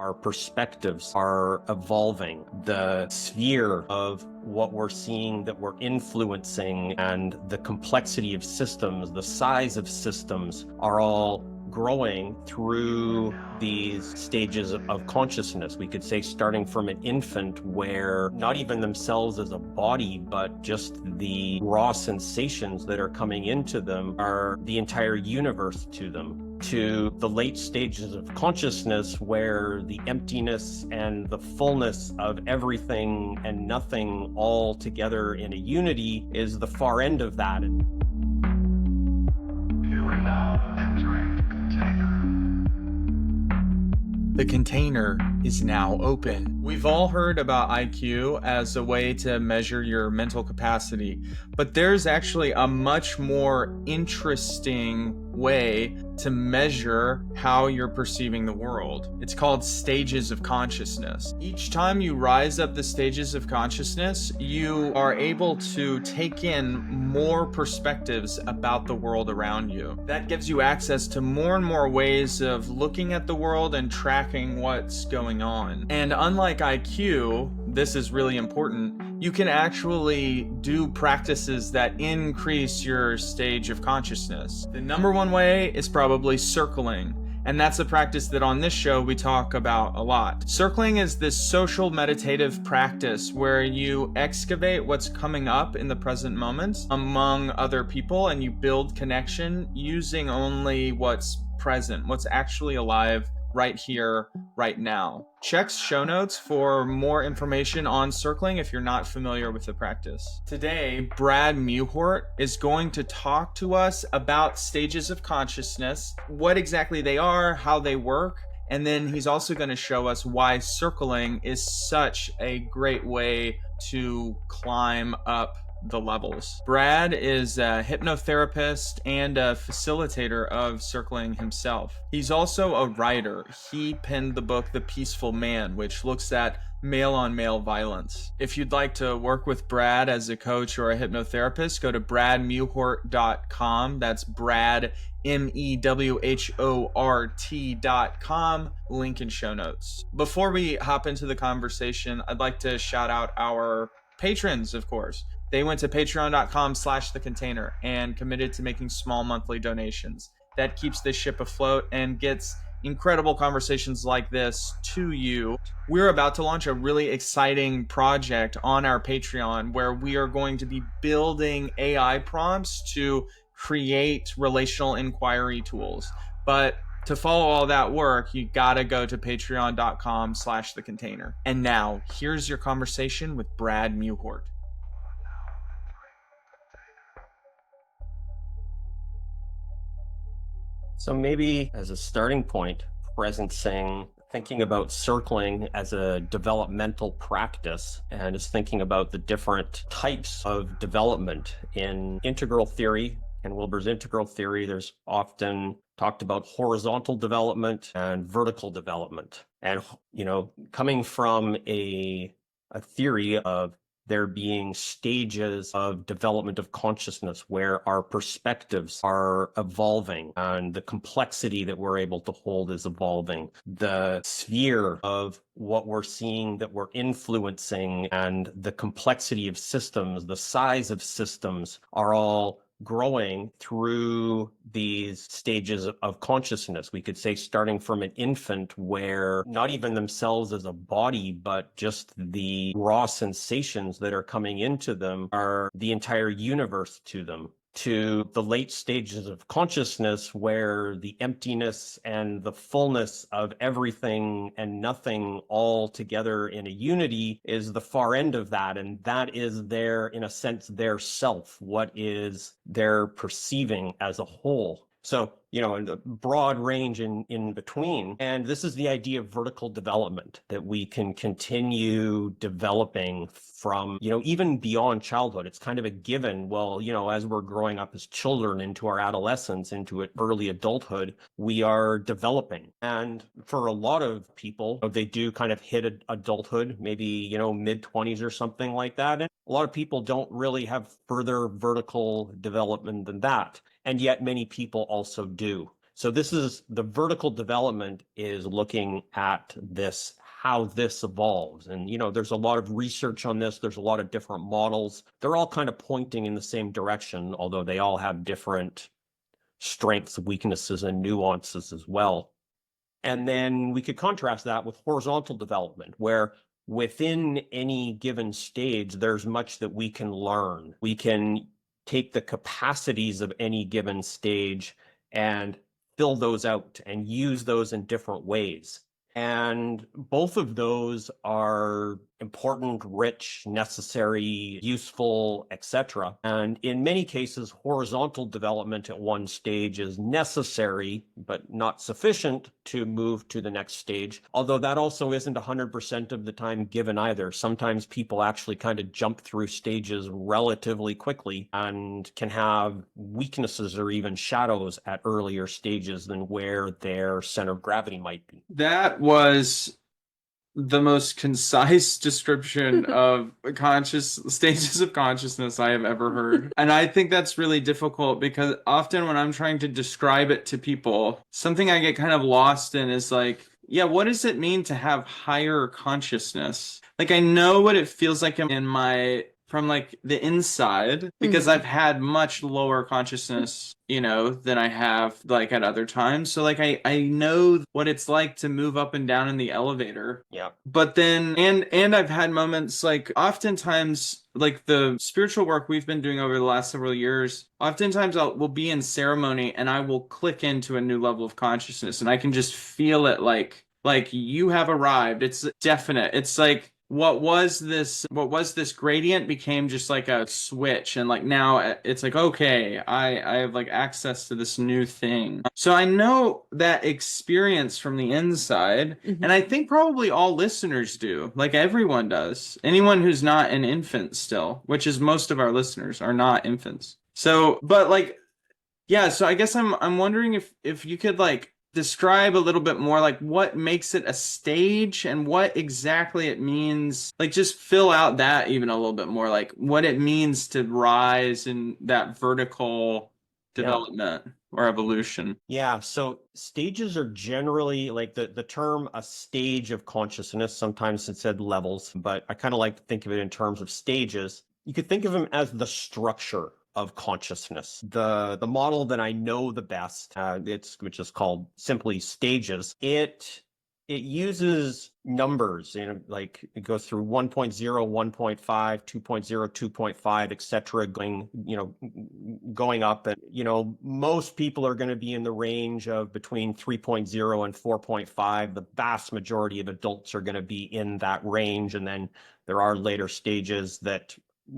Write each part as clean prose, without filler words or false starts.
Our perspectives are evolving. The sphere of what we're seeing that we're influencing and the complexity of systems, the size of systems are all growing through these stages of consciousness. We could say starting from an infant where not even themselves as a body, but just the raw sensations that are coming into them are the entire universe to them, to the late stages of consciousness where the emptiness and the fullness of everything and nothing all together in a unity is the far end of that. The container is now open. We've all heard about IQ as a way to measure your mental capacity, but there's actually a much more interesting way to measure how you're perceiving the world. It's called stages of consciousness. Each time you rise up the stages of consciousness, you are able to take in more perspectives about the world around you. That gives you access to more and more ways of looking at the world and tracking what's going on. And unlike IQ, this is really important, you can actually do practices that increase your stage of consciousness. The number one way is probably circling. And that's a practice that on this show we talk about a lot. Circling is this social meditative practice where you excavate what's coming up in the present moment among other people and you build connection using only what's present, what's actually alive right here, right now. Check show notes for more information on circling if you're not familiar with the practice. Today, Brad Mewhort is going to talk to us about stages of consciousness, what exactly they are, how they work, and then he's also going to show us why circling is such a great way to climb up the levels. Brad is a hypnotherapist and a facilitator of circling himself. He's also a writer. He penned the book The Peaceful Man, which looks at male-on-male violence. If you'd like to work with Brad as a coach or a hypnotherapist, go to bradmewhort.com. That's Brad, MEWHORT.com. Link in show notes. Before we hop into the conversation, I'd like to shout out our patrons, of course. They went to patreon.com/thecontainer and committed to making small monthly donations. That keeps this ship afloat and gets incredible conversations like this to you. We're about to launch a really exciting project on our Patreon where we are going to be building AI prompts to create relational inquiry tools. But to follow all that work, you gotta go to patreon.com/thecontainer. And now, here's your conversation with Brad Mewhort. So maybe as a starting point, presencing, thinking about circling as a developmental practice and just thinking about the different types of development in integral theory. In Wilber's integral theory, there's often talked about horizontal development and vertical development. And, coming from a theory of there being stages of development of consciousness where our perspectives are evolving and the complexity that we're able to hold is evolving. The sphere of what we're seeing that we're influencing and the complexity of systems, the size of systems are all growing through these stages of consciousness. We could say starting from an infant where not even themselves as a body, but just the raw sensations that are coming into them are the entire universe to them, to the late stages of consciousness where the emptiness and the fullness of everything and nothing all together in a unity is the far end of that. And that is their, in a sense, their self, what is their perceiving as a whole. So, in the broad range in between. And this is the idea of vertical development, that we can continue developing from, even beyond childhood. It's kind of a given. Well, as we're growing up as children into our adolescence, into early adulthood, we are developing. And for a lot of people, they do kind of hit adulthood, maybe, mid-20s or something like that. And a lot of people don't really have further vertical development than that. And yet many people also do. So this is the vertical development is looking at this, how this evolves. And, there's a lot of research on this. There's a lot of different models. They're all kind of pointing in the same direction, although they all have different strengths, weaknesses, and nuances as well. And then we could contrast that with horizontal development, where within any given stage, there's much that we can learn. We can take the capacities of any given stage and fill those out and use those in different ways. And both of those are important, rich, necessary, useful, etc. And in many cases, horizontal development at one stage is necessary, but not sufficient to move to the next stage. Although that also isn't 100% of the time given either. Sometimes people actually kind of jump through stages relatively quickly and can have weaknesses or even shadows at earlier stages than where their center of gravity might be. That was the most concise description of stages of consciousness I have ever heard. And I think that's really difficult because often when I'm trying to describe it to people, something I get kind of lost in is like, yeah, what does it mean to have higher consciousness? Like, I know what it feels like in my from like the inside because I've had much lower consciousness, than I have like at other times. So like I know what it's like to move up and down in the elevator. Yeah. But then and I've had moments like oftentimes like the spiritual work we've been doing over the last several years, oftentimes we'll be in ceremony and I will click into a new level of consciousness and I can just feel it like you have arrived. It's definite. It's like what was this gradient became just like a switch and like now it's like okay I have like access to this new thing, so I know that experience from the inside. And I think probably all listeners do, like everyone does, anyone who's not an infant still, which is most of our listeners are not infants. So but like yeah, so I guess I'm wondering if you could like describe a little bit more like what makes it a stage and what exactly it means. Like just fill out that even a little bit more, like what it means to rise in that vertical development or evolution. Yeah, so stages are generally like the term a stage of consciousness. Sometimes it's said levels, but I kind of like to think of it in terms of stages. You could think of them as the structure of consciousness. The model that I know the best, which is called simply stages. It uses numbers, like it goes through 1.0, 1.5, 2.0, 2.5, etc., going up. And, most people are going to be in the range of between 3.0 and 4.5. The vast majority of adults are going to be in that range. And then there are later stages that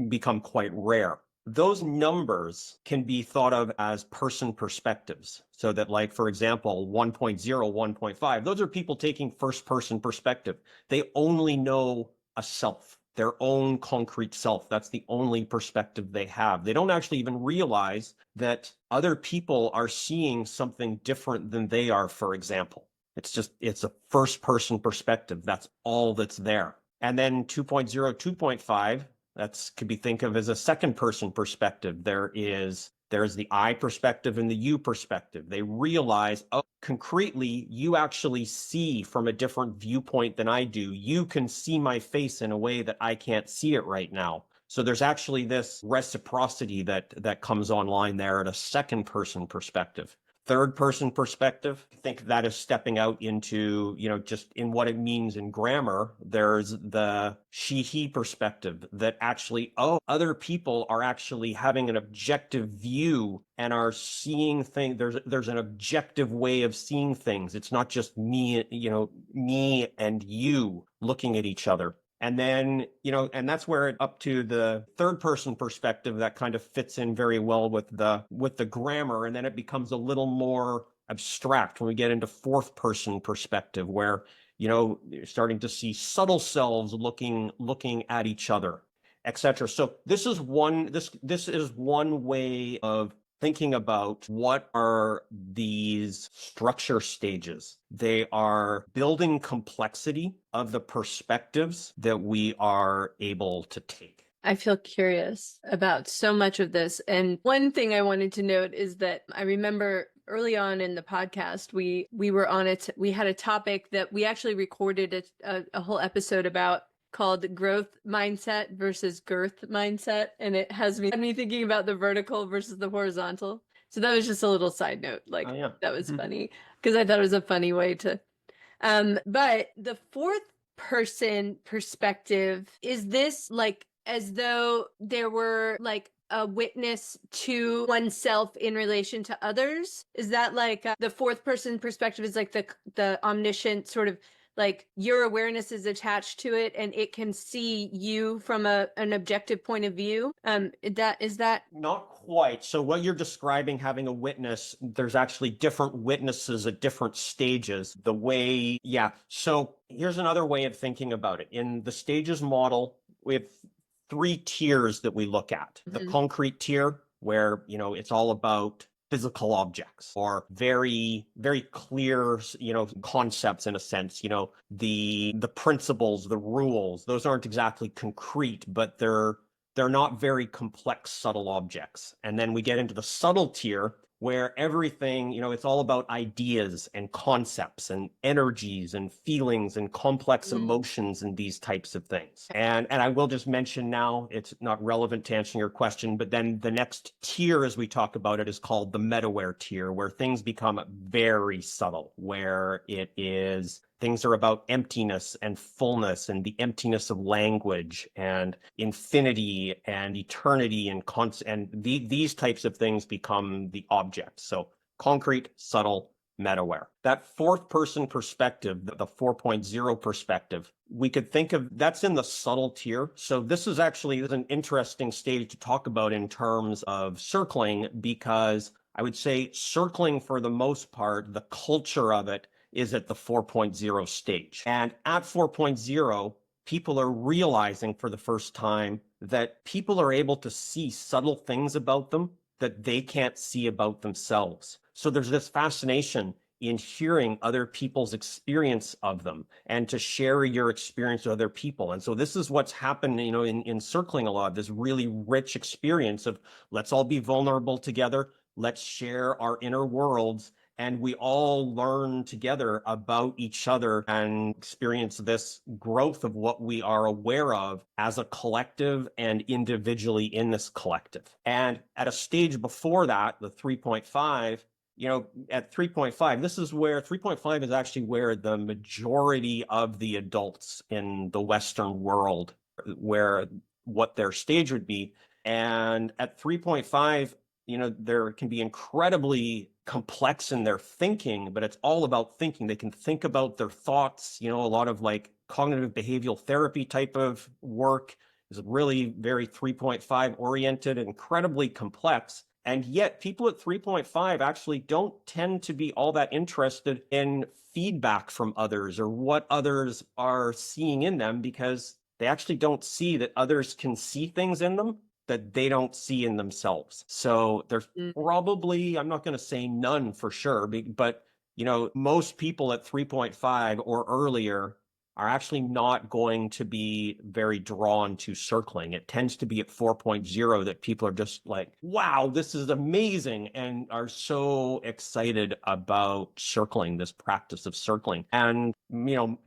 become quite rare. Those numbers can be thought of as person perspectives. So that, like, for example, 1.0, 1.5, those are people taking first person perspective. They only know a self, their own concrete self. That's the only perspective they have. They don't actually even realize that other people are seeing something different than they are, for example. It's a first person perspective. That's all that's there. And then 2.0, 2.5, that could be think of as a second person perspective. There's the I perspective and the you perspective. They realize, oh, concretely, you actually see from a different viewpoint than I do. You can see my face in a way that I can't see it right now. So there's actually this reciprocity that comes online there at a second person perspective. Third person perspective, I think that is stepping out into, just in what it means in grammar. There's the she, he perspective that actually, oh, other people are actually having an objective view and are seeing things. There's an objective way of seeing things. It's not just me, me and you looking at each other. And then, and that's where up to the third person perspective that kind of fits in very well with the grammar. And then it becomes a little more abstract when we get into fourth person perspective, where, you're starting to see subtle selves looking at each other, etc. So this is one way of thinking about what are these structure stages. They are building complexity of the perspectives that we are able to take. I feel curious about so much of this. And one thing I wanted to note is that I remember early on in the podcast, we were on it. We had a topic that we actually recorded a whole episode about called growth mindset versus girth mindset, and it has me thinking about the vertical versus the horizontal. So that was just a little side note. Like, Oh, yeah. that was funny because I thought it was a funny way to. But the fourth person perspective, is this like as though there were like a witness to oneself in relation to others? Is that like the fourth person perspective is like the omniscient sort of, like your awareness is attached to it and it can see you from an objective point of view? Is that Not quite. So what you're describing, having a witness, there's actually different witnesses at different stages. The way, yeah. So here's another way of thinking about it. In the stages model, we have three tiers that we look at. The concrete tier, where, it's all about physical objects or very, very clear, concepts in a sense, the principles, the rules, those aren't exactly concrete, but they're not very complex, subtle objects. And then we get into the subtle tier where everything, it's all about ideas and concepts and energies and feelings and complex emotions and these types of things. And I will just mention now, it's not relevant to answering your question, but then the next tier as we talk about it is called the meta-aware tier, where things become very subtle, where things are about emptiness and fullness and the emptiness of language and infinity and eternity and these types of things become the objects. So concrete, subtle, meta-aware. That fourth person perspective, the 4.0 perspective, we could think of that's in the subtle tier. So this is an interesting stage to talk about in terms of circling, because I would say circling, for the most part, the culture of it is at the 4.0 stage. And at 4.0, people are realizing for the first time that people are able to see subtle things about them that they can't see about themselves. So there's this fascination in hearing other people's experience of them and to share your experience with other people. And so this is what's happened, in circling a lot, this really rich experience of let's all be vulnerable together. Let's share our inner worlds. And we all learn together about each other and experience this growth of what we are aware of as a collective and individually in this collective. And at a stage before that, the 3.5, at 3.5, this is where 3.5 is actually where the majority of the adults in the Western world, where what their stage would be. And at 3.5, there can be incredibly complex in their thinking, but it's all about thinking. They can think about their thoughts, a lot of like cognitive behavioral therapy type of work is really very 3.5 oriented, incredibly complex. And yet people at 3.5 actually don't tend to be all that interested in feedback from others or what others are seeing in them, because they actually don't see that others can see things in them that they don't see in themselves. So there's probably, I'm not going to say none for sure, but most people at 3.5 or earlier are actually not going to be very drawn to circling. It tends to be at 4.0 that people are just like, wow, this is amazing, and are so excited about circling, this practice of circling. And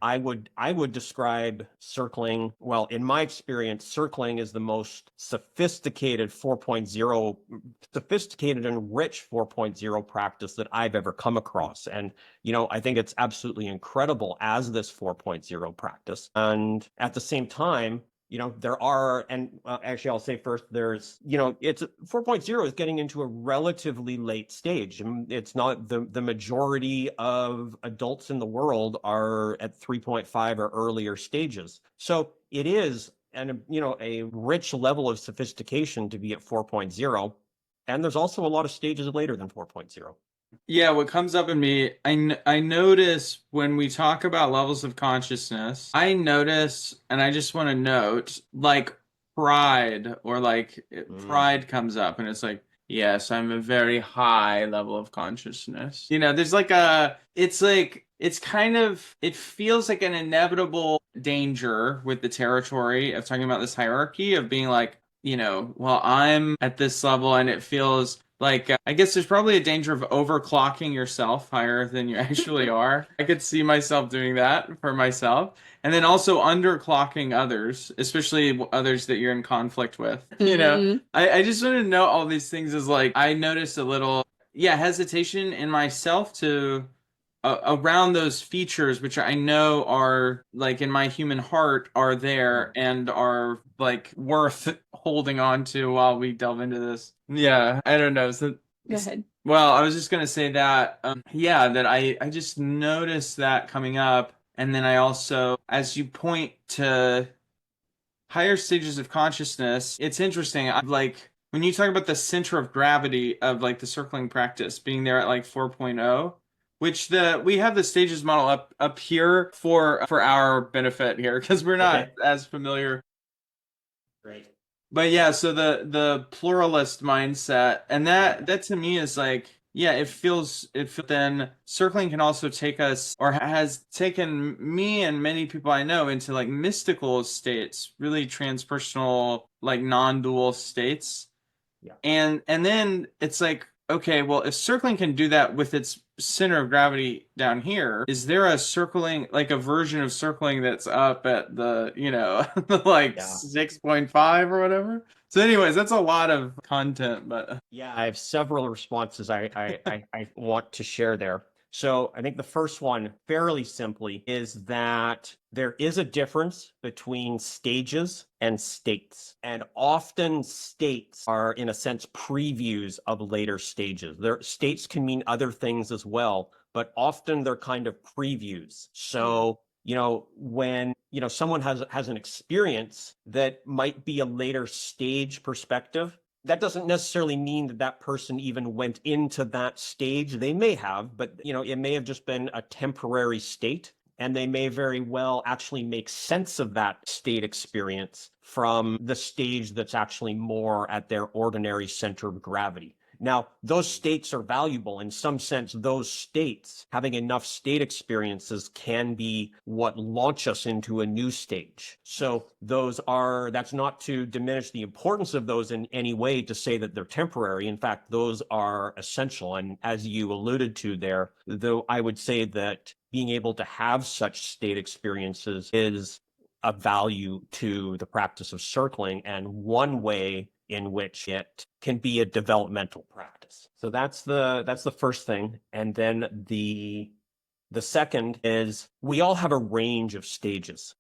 I would describe circling, well, in my experience, circling is the most sophisticated 4.0, sophisticated and rich 4.0 practice that I've ever come across. And I think it's absolutely incredible as this 4.0 practice. And at the same time, there are, and actually I'll say first, there's, it's 4.0 is getting into a relatively late stage. It's not the majority of adults in the world are at 3.5 or earlier stages. So it is, a rich level of sophistication to be at 4.0. And there's also a lot of stages later than 4.0. Yeah, what comes up in me, I notice when we talk about levels of consciousness, I notice, and I just want to note, like pride, or like pride comes up, and it's like, yes, I'm a very high level of consciousness. There's like it feels like an inevitable danger with the territory of talking about this hierarchy of being like, well, I'm at this level and it feels Like, I guess there's probably a danger of overclocking yourself higher than you actually are. I could see myself doing that for myself. And then also underclocking others, especially others that you're in conflict with. You know, Mhm. I just want to know all these things is like, I noticed a little, yeah, hesitation in myself to around those features, which I know are like in my human heart are there and are like worth holding on to while we delve into this. Yeah, I don't know. So, Go ahead. well, I was just gonna say that, yeah, that I just noticed that coming up, and then I also, as you point to higher stages of consciousness, it's interesting. I like when you talk about the center of gravity of like the circling practice being there at like 4.0, which the we have the stages model up here for our benefit here because we're not Okay, as familiar. great. But yeah, so the pluralist mindset, and Yeah. that to me is like, yeah, then circling can also take us, or has taken me and many people I know into like mystical states, really transpersonal, like non-dual states. Yeah. And then it's like, okay, well, if circling can do that with its center of gravity down here, is there a circling, like a version of circling that's up at the, like Yeah. 6.5 or whatever? So, anyways, that's a lot of content, but Yeah, I have several responses I want to share there. So I think the first one, fairly simply, is that there is a difference between stages and states. And often states are, in a sense, previews of later stages. Their states can mean other things as well, but often they're kind of previews. So when someone has an experience that might be a later stage perspective, that doesn't necessarily mean that that person even went into that stage. They may have, but it may have just been a temporary state, and they may very well actually make sense of that state experience from the stage that's actually more at their ordinary center of gravity. Now, those states are valuable. In some sense, those states, having enough state experiences, can be what launch us into a new stage. So that's not to diminish the importance of those in any way to say that they're temporary. In fact, those are essential. And as you alluded to there, though, I would say that being able to have such state experiences is a value to the practice of circling, and one way in which it can be a developmental practice. So that's the first thing. And then the second is we all have a range of stages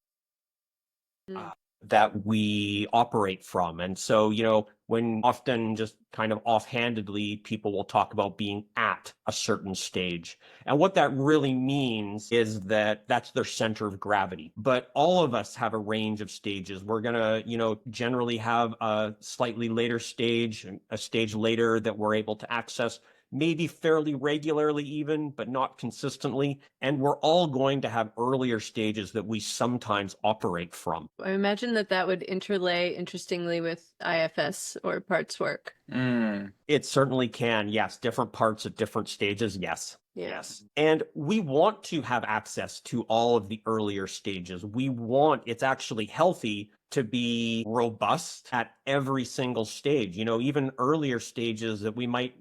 that we operate from. And so, when often just kind of offhandedly, people will talk about being at a certain stage. And what that really means is that that's their center of gravity. But all of us have a range of stages. We're going to, generally have a slightly later stage, a stage later that we're able to access, maybe fairly regularly even, but not consistently. And we're all going to have earlier stages that we sometimes operate from. I imagine that would interlay interestingly with IFS or parts work. It certainly can. Yes. Different parts at different stages. Yes. Yeah. Yes. And we want to have access to all of the earlier stages. It's actually healthy to be robust at every single stage, even earlier stages that we might,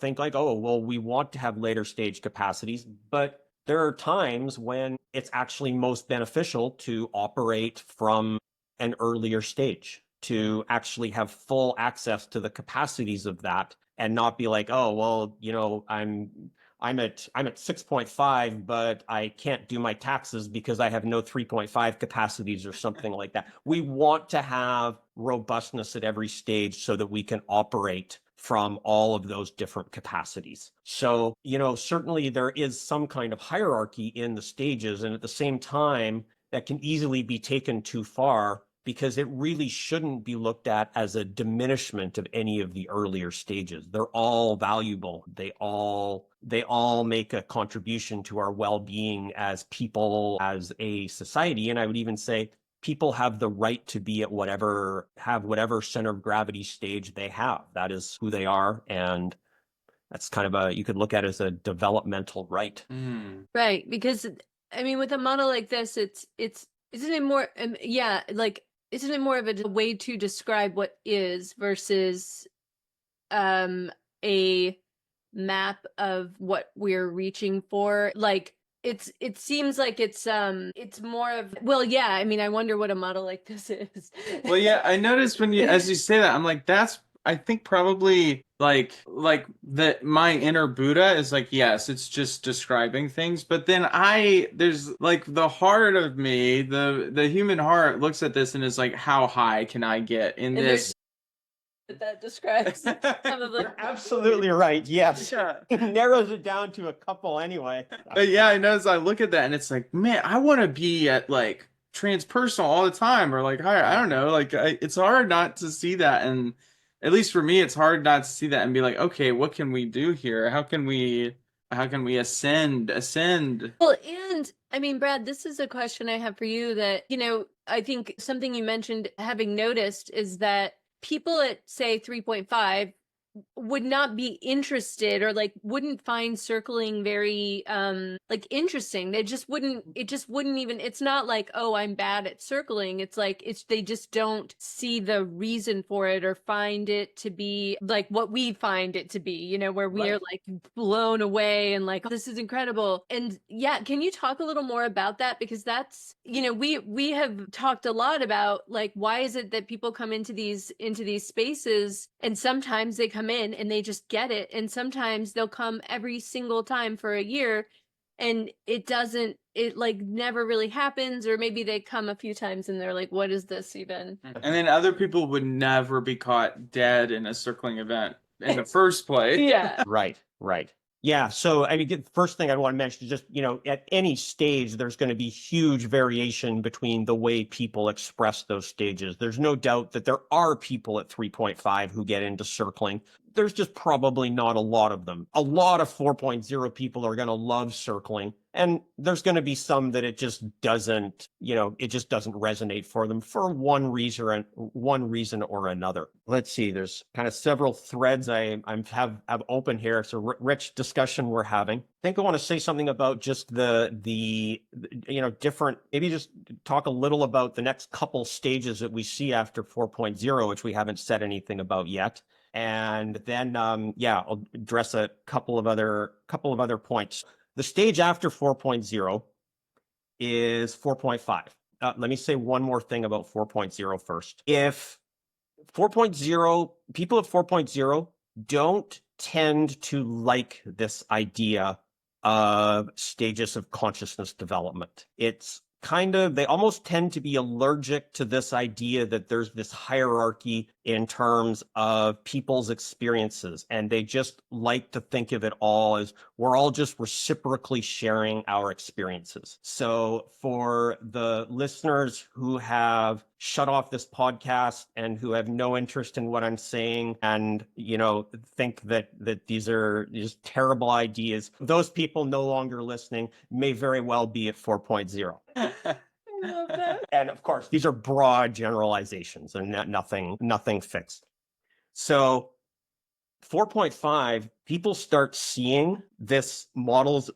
think like, oh, well, we want to have later stage capacities, but there are times when it's actually most beneficial to operate from an earlier stage, to actually have full access to the capacities of that and not be like, oh, well, I'm at 6.5, but I can't do my taxes because I have no 3.5 capacities or something like that. We want to have robustness at every stage so that we can operate from all of those different capacities. So, certainly there is some kind of hierarchy in the stages, and at the same time, that can easily be taken too far, because it really shouldn't be looked at as a diminishment of any of the earlier stages. They're all valuable. They all make a contribution to our well-being as people, as a society. And I would even say people have the right to be at whatever center of gravity stage they have. That is who they are. And that's kind of you could look at it as a developmental right. Right. Because I mean, with a model like this, isn't it more, isn't it more of a way to describe what is versus a a map of what we're reaching for? Like it seems like it's more of, well, yeah, I mean, I wonder what a model like this is. Well, yeah, I noticed as you say that, I'm like, I think probably like that my inner Buddha is like, yes, it's just describing things, but then there's like the heart of me, the human heart looks at this and is like, how high can I get in And this? that describes some of the Absolutely right. Yes. Yeah. It narrows it down to a couple anyway. But yeah, I notice I look at that and it's like, man, I want to be at like transpersonal all the time or like higher. I don't know. Like it's hard not to see that. And at least for me, it's hard not to see that and be like, okay, what can we do here? How can we ascend? Well, and I mean, Brad, this is a question I have for you that, I think something you mentioned having noticed is that people at, say, 3.5 would not be interested or like wouldn't find circling very like interesting. It just wouldn't even, it's not like, oh, I'm bad at circling. It's like they just don't see the reason for it or find it to be like what we find it to be, where we are like blown away and like, this is incredible. And yeah, can you talk a little more about that? Because that's, we have talked a lot about like, why is it that people come into these spaces and sometimes they come in and they just get it, and sometimes they'll come every single time for a year and it like never really happens, or maybe they come a few times and they're like, what is this even? And then other people would never be caught dead in a circling event in the first place. Yeah. Right. Yeah. So, I mean, the first thing I want to mention is just, at any stage, there's going to be huge variation between the way people express those stages. There's no doubt that there are people at 3.5 who get into circling. There's just probably not a lot of them. A lot of 4.0 people are going to love circling. And there's going to be some that it just doesn't resonate for them for one reason or another. Let's see, there's kind of several threads I have open here. It's a rich discussion we're having. I think I want to say something about just the different, maybe just talk a little about the next couple stages that we see after 4.0, which we haven't said anything about yet. And then, I'll address a couple of other points. The stage after 4.0 is 4.5. Let me say one more thing about 4.0 first. If 4.0, people at 4.0 don't tend to like this idea of stages of consciousness development. It's they almost tend to be allergic to this idea that there's this hierarchy in terms of people's experiences. And they just like to think of it all as we're all just reciprocally sharing our experiences. So for the listeners who have shut off this podcast and who have no interest in what I'm saying and, think that these are just terrible ideas, those people no longer listening may very well be at 4.0. I love that. And of course, these are broad generalizations and nothing fixed. So 4.5, people start seeing this models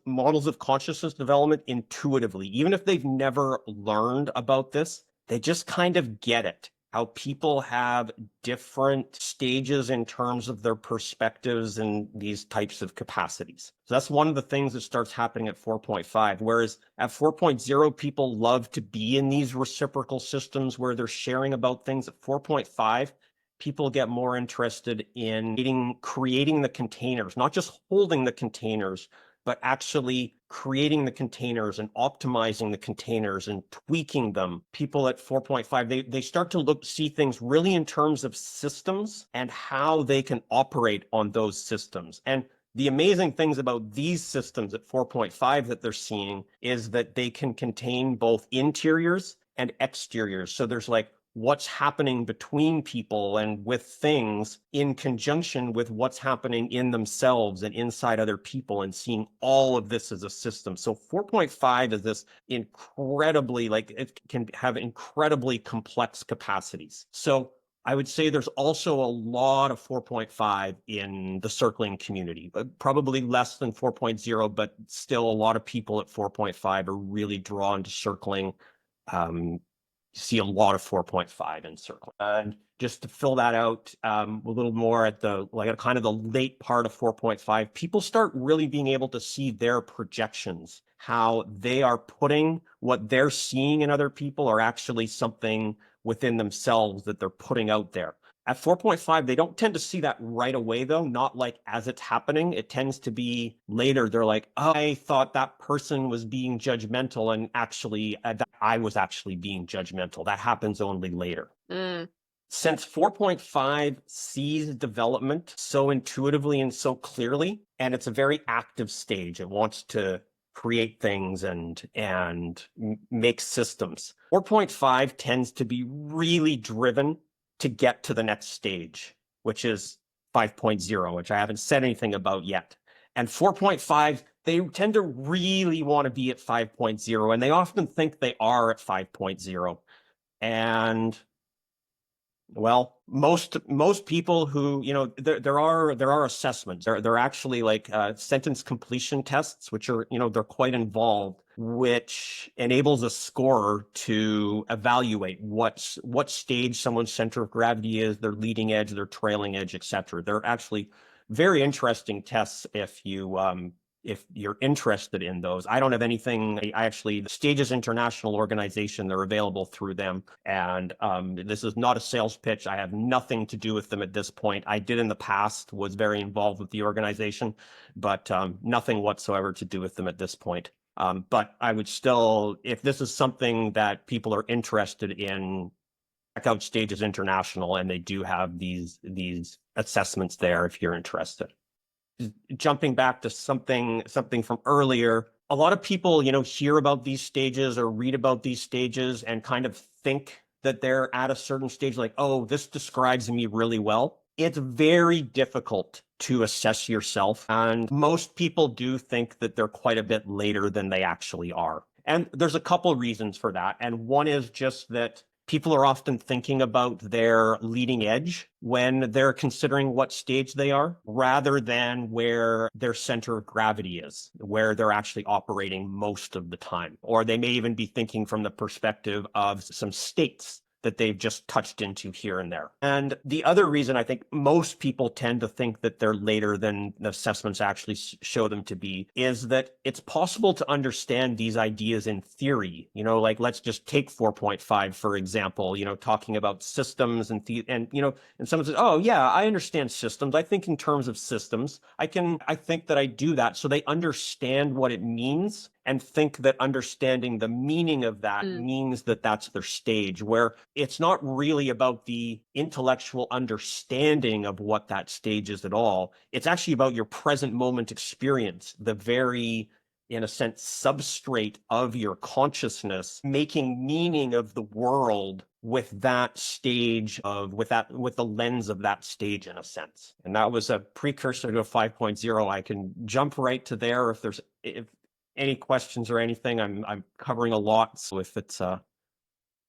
of consciousness development intuitively. Even if they've never learned about this, they just kind of get it. How people have different stages in terms of their perspectives and these types of capacities. So that's one of the things that starts happening at 4.5. Whereas at 4.0, people love to be in these reciprocal systems where they're sharing about things. At 4.5, people get more interested in creating the containers, not just holding the containers, but actually creating the containers and optimizing the containers and tweaking them. People at 4.5, they start to see things really in terms of systems and how they can operate on those systems. And the amazing things about these systems at 4.5 that they're seeing is that they can contain both interiors and exteriors. So there's like what's happening between people and with things in conjunction with what's happening in themselves and inside other people, and seeing all of this as a system. So 4.5 is this incredibly, it can have incredibly complex capacities. So I would say there's also a lot of 4.5 in the circling community, but probably less than 4.0, but still a lot of people at 4.5 are really drawn to circling You see a lot of 4.5 in circling. And just to fill that out a little more at the like kind of the late part of 4.5, people start really being able to see their projections, how they are putting what they're seeing in other people are actually something within themselves that they're putting out there. At 4.5, they don't tend to see that right away, though, not like as it's happening. It tends to be later. They're like, oh, I thought that person was being judgmental, and actually, I was actually being judgmental. That happens only later. Since 4.5 sees development so intuitively and so clearly, and it's a very active stage, it wants to create things and make systems. 4.5 tends to be really driven to get to the next stage, which is 5.0, which I haven't said anything about yet. And 4.5, they tend to really want to be at 5.0, and they often think they are at 5.0. And well, most people who, there are assessments. There are actually like sentence completion tests, which are, they're quite involved, which enables a scorer to evaluate what stage someone's center of gravity is, their leading edge, their trailing edge, etc. They're actually very interesting tests if you're interested in those. I don't have anything. I actually, the Stages International organization, they're available through them. And this is not a sales pitch. I have nothing to do with them at this point. I did in the past, was very involved with the organization, but nothing whatsoever to do with them at this point. But I would still, if this is something that people are interested in, check out Stages International, and they do have these assessments there if you're interested. Jumping back to something from earlier, a lot of people, hear about these stages or read about these stages and kind of think that they're at a certain stage, like, oh, this describes me really well. It's very difficult to assess yourself, and most people do think that they're quite a bit later than they actually are. And there's a couple reasons for that. And one is just that people are often thinking about their leading edge when they're considering what stage they are, rather than where their center of gravity is, where they're actually operating most of the time. Or they may even be thinking from the perspective of some states that they've just touched into here and there. And the other reason I think most people tend to think that they're later than the assessments actually show them to be is that it's possible to understand these ideas in theory. Like let's just take 4.5, for example, talking about systems and someone says, oh yeah, I understand systems. I think in terms of systems. I think that I do that. So they understand what it means and think that understanding the meaning of that means that that's their stage, where it's not really about the intellectual understanding of what that stage is at all. It's actually about your present moment experience, the very, in a sense, substrate of your consciousness, making meaning of the world with that stage with the lens of that stage, in a sense. And that was a precursor to 5.0. I can jump right to there if any questions or anything. I'm covering a lot, so if it's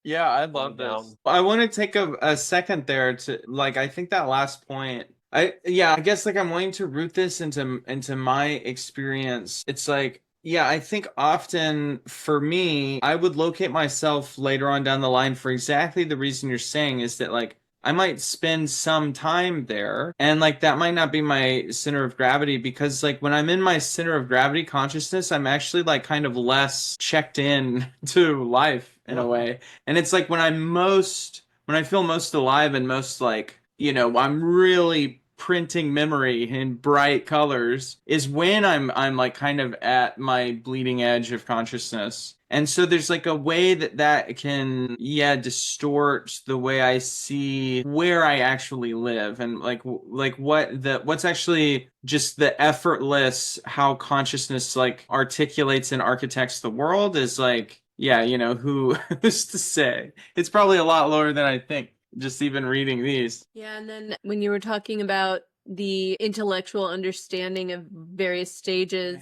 yeah, I love this. I want to take a second there to I think that last point. I guess I'm wanting to root this into my experience. It's I think often for me, I would locate myself later on down the line for exactly the reason you're saying, is that I might spend some time there, and that might not be my center of gravity, because when I'm in my center of gravity consciousness, I'm actually kind of less checked in to life in a way. And it's when I feel most alive and most I'm really printing memory in bright colors, is when I'm kind of at my bleeding edge of consciousness. And so there's a way that can distort the way I see where I actually live, and what's actually just the effortless how consciousness articulates and architects the world is who's to say? It's probably a lot lower than I think, just even reading these. Yeah, and then when you were talking about the intellectual understanding of various stages,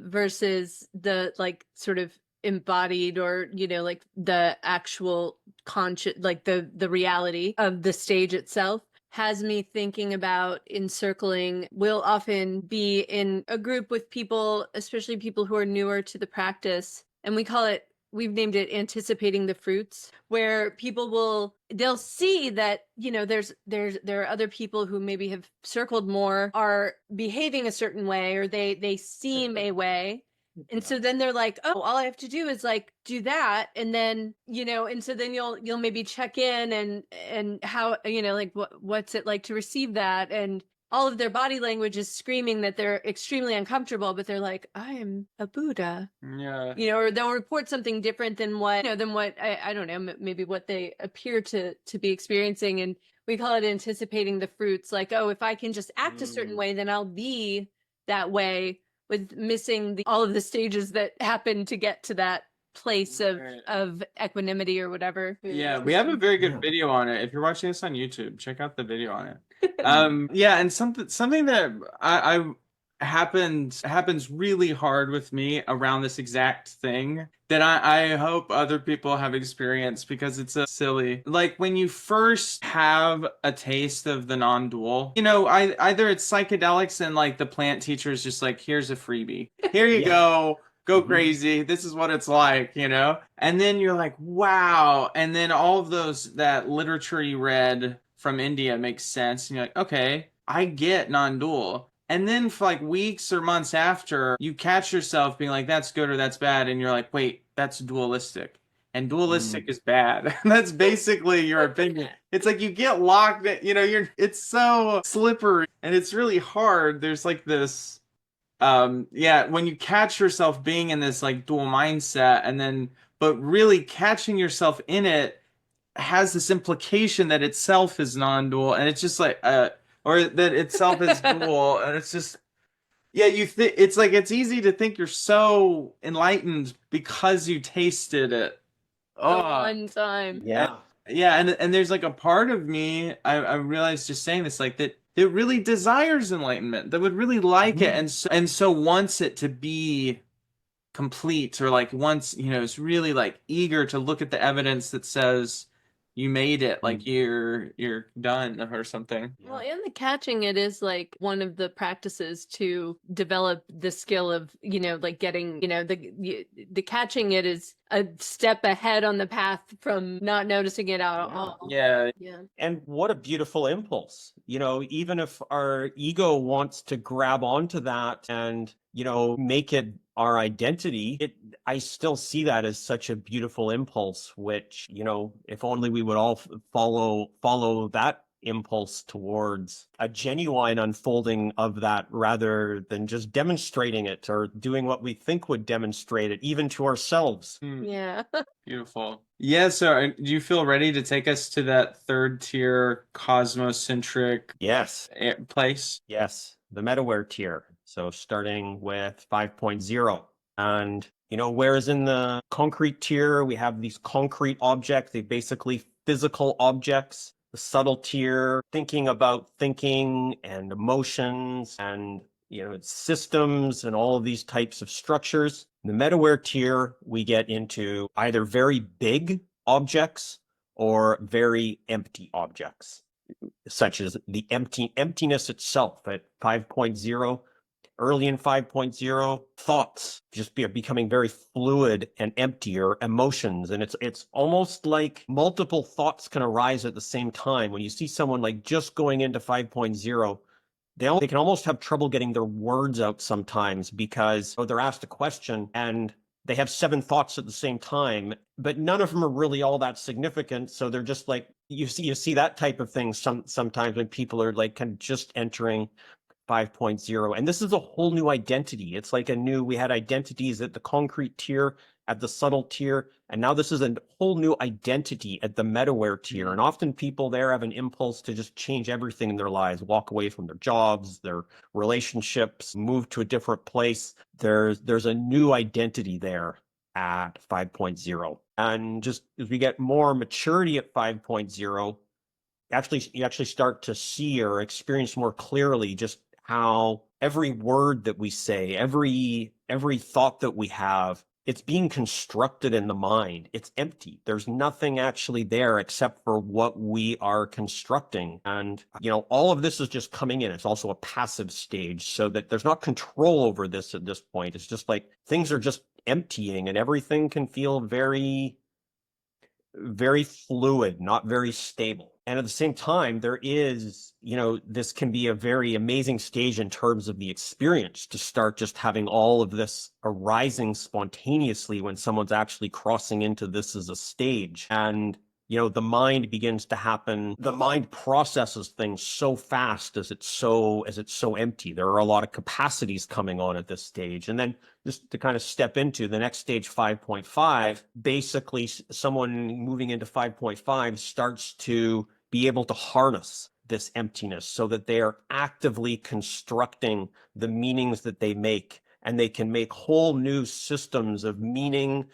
versus the sort of embodied, or the actual conscious, the reality of the stage itself, has me thinking about encircling. We'll often be in a group with people, especially people who are newer to the practice, and we call it we've named it anticipating the fruits, where they'll see that, there are other people who maybe have circled more, are behaving a certain way, or they seem a way. And so then they're like, oh, all I have to do is like do that. And then, and so then you'll maybe check in and how, like what's it like to receive that? And all of their body language is screaming that they're extremely uncomfortable, but they're like, I am a Buddha. Yeah. Or they'll report something different than what, I don't know, maybe what they appear to be experiencing. And we call it anticipating the fruits. Like, oh, if I can just act a certain way, then I'll be that way, with missing all of the stages that happen to get to that place of equanimity or whatever. Yeah, we have a very good video on it. If you're watching this on YouTube, check out the video on it. Yeah, and something that I happens really hard with me around this exact thing that I hope other people have experienced, because it's a silly, like when you first have a taste of the non-dual, either it's psychedelics and like the plant teacher is just like, here's a freebie, here you go crazy, this is what it's like, and then you're like, wow, and then all of that literature you read from India makes sense, and you're like, okay, I get non-dual. And then for like weeks or months after, you catch yourself being like, that's good or that's bad. And you're like, wait, that's dualistic. And dualistic is bad. That's basically your opinion. It's like you get locked, it's so slippery and it's really hard. There's like this, when you catch yourself being in this like dual mindset, but really catching yourself in it has this implication that itself is non-dual. And it's just like, or that itself is dual, and it's just, it's like, it's easy to think you're so enlightened because you tasted it one time. And there's like a part of me, I realized just saying this, like that really desires enlightenment, that would really like it, and so wants it to be complete, or like wants, is really like eager to look at the evidence that says you made it, like you're done or something. Well, and the catching it is like one of the practices to develop the skill of, like getting, the catching it is a step ahead on the path from not noticing it at all. Yeah. And what a beautiful impulse. Even if our ego wants to grab onto that and, make it our identity, I still see that as such a beautiful impulse, which, if only we would all follow that impulse towards a genuine unfolding of that, rather than just demonstrating it or doing what we think would demonstrate it, even to ourselves. Yeah. Beautiful. Yeah, so do you feel ready to take us to that third tier cosmocentric place? Yes, the metaware tier. So starting with 5.0. And, whereas in the concrete tier, we have these concrete objects, they basically physical objects. The subtle tier, thinking about thinking and emotions and, systems and all of these types of structures. In the metaware tier, we get into either very big objects or very empty objects, such as the emptiness itself at 5.0. Early in 5.0, thoughts just becoming very fluid and emptier, emotions. And it's almost like multiple thoughts can arise at the same time. When you see someone like just going into 5.0, they can almost have trouble getting their words out sometimes, because they're asked a question and they have 7 thoughts at the same time, but none of them are really all that significant. So they're just like, you see that type of thing sometimes when people are like kind of just entering 5.0. And this is a whole new identity. It's like we had identities at the concrete tier, at the subtle tier, and now this is a whole new identity at the metaware tier. And often people there have an impulse to just change everything in their lives, walk away from their jobs, their relationships, move to a different place. There's a new identity there at 5.0. And just as we get more maturity at 5.0, you actually start to see or experience more clearly just how every word that we say, every thought that we have it's being constructed in the mind. It's empty. There's nothing actually there except for what we are constructing. And, all of this is just coming in. It's also a passive stage, so that there's not control over this at this point. It's just like things are just emptying, and everything can feel very, very fluid, not very stable. And at the same time, there is, this can be a very amazing stage in terms of the experience, to start just having all of this arising spontaneously when someone's actually crossing into this as a stage. And the mind begins to happen. The mind processes things so fast as it's so empty. There are a lot of capacities coming on at this stage. And then just to kind of step into the next stage, 5.5, basically someone moving into 5.5 starts to be able to harness this emptiness, so that they are actively constructing the meanings that they make, and they can make whole new systems of meaning.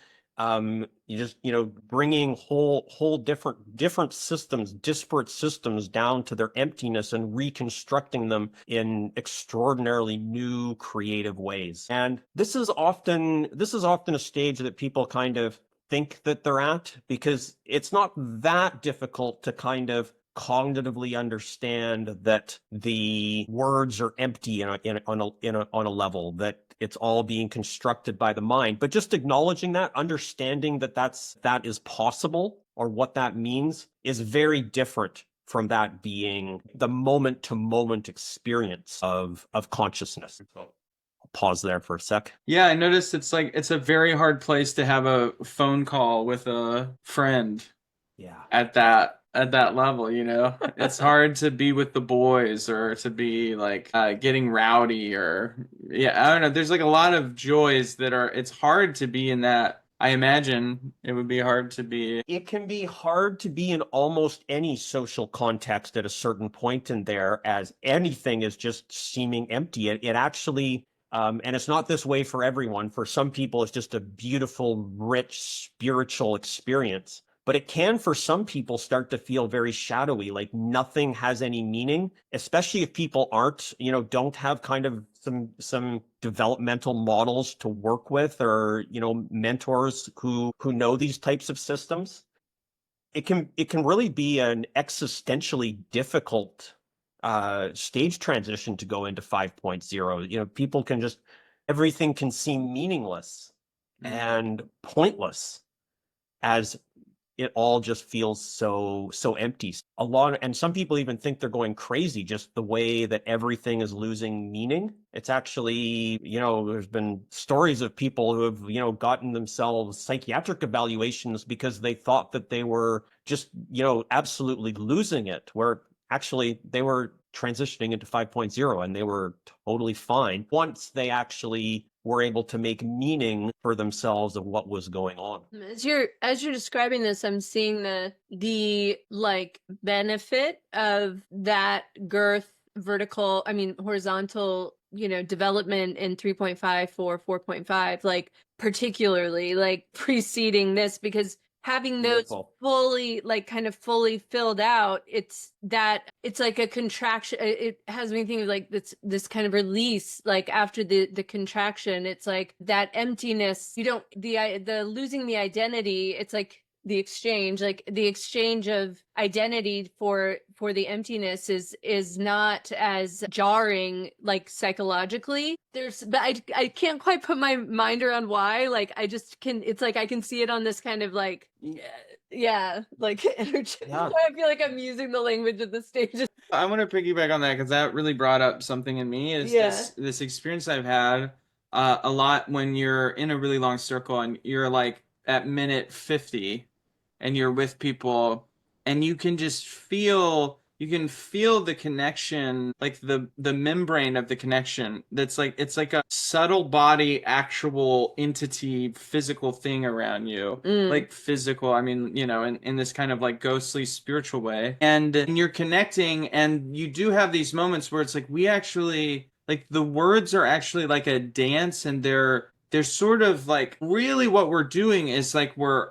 Bringing whole different systems, disparate systems, down to their emptiness and reconstructing them in extraordinarily new, creative ways. And this is often a stage that people kind of think that they're at, because it's not that difficult to kind of cognitively understand that the words are empty on a level, that it's all being constructed by the mind. But just acknowledging that, understanding that is possible, or what that means, is very different from that being the moment to moment experience of consciousness. So I'll pause there for a sec. Yeah, I noticed it's a very hard place to have a phone call with a friend. Yeah. At that level, it's hard to be with the boys, or to be getting rowdy, or I don't know. There's a lot of joys it's hard to be in that. I imagine it would be hard to be. It can be hard to be in almost any social context at a certain point in there, as anything is just seeming empty. It actually, and it's not this way for everyone. For some people, it's just a beautiful, rich, spiritual experience. But it can, for some people, start to feel very shadowy, like nothing has any meaning, especially if people don't have kind of some developmental models to work with, or, mentors who know these types of systems. It can really be an existentially difficult stage transition to go into 5.0. People can just, everything can seem meaningless and pointless, as it all just feels so empty. And some people even think they're going crazy, just the way that everything is losing meaning. It's actually, there's been stories of people who have, gotten themselves psychiatric evaluations because they thought that they were just, absolutely losing it, where actually they were transitioning into 5.0 and they were totally fine once they actually were able to make meaning for themselves of what was going on. As you're describing this, I'm seeing the benefit of that horizontal, development in 3.5 for 4.5, particularly preceding this, because having those fully fully filled out, it's like a contraction. It has me thinking like this kind of release, after the contraction. It's like that emptiness. You don't the losing the identity. It's like the exchange of identity for the emptiness is not as jarring, psychologically. But I can't quite put my mind around why. I just can. It's like I can see it on this kind of energy. Yeah. I feel like I'm using the language of the stage. I want to piggyback on that, because that really brought up something in me. Is this experience I've had a lot when you're in a really long circle and you're at minute 50 and you're with people, and you can just feel the connection, the membrane of the connection. That's it's like a subtle body, actual entity, physical thing around you. Physical, I mean, in this kind of ghostly spiritual way. And you're connecting, and you do have these moments where it's we actually, the words are actually like a dance, and they're sort of really what we're doing is we're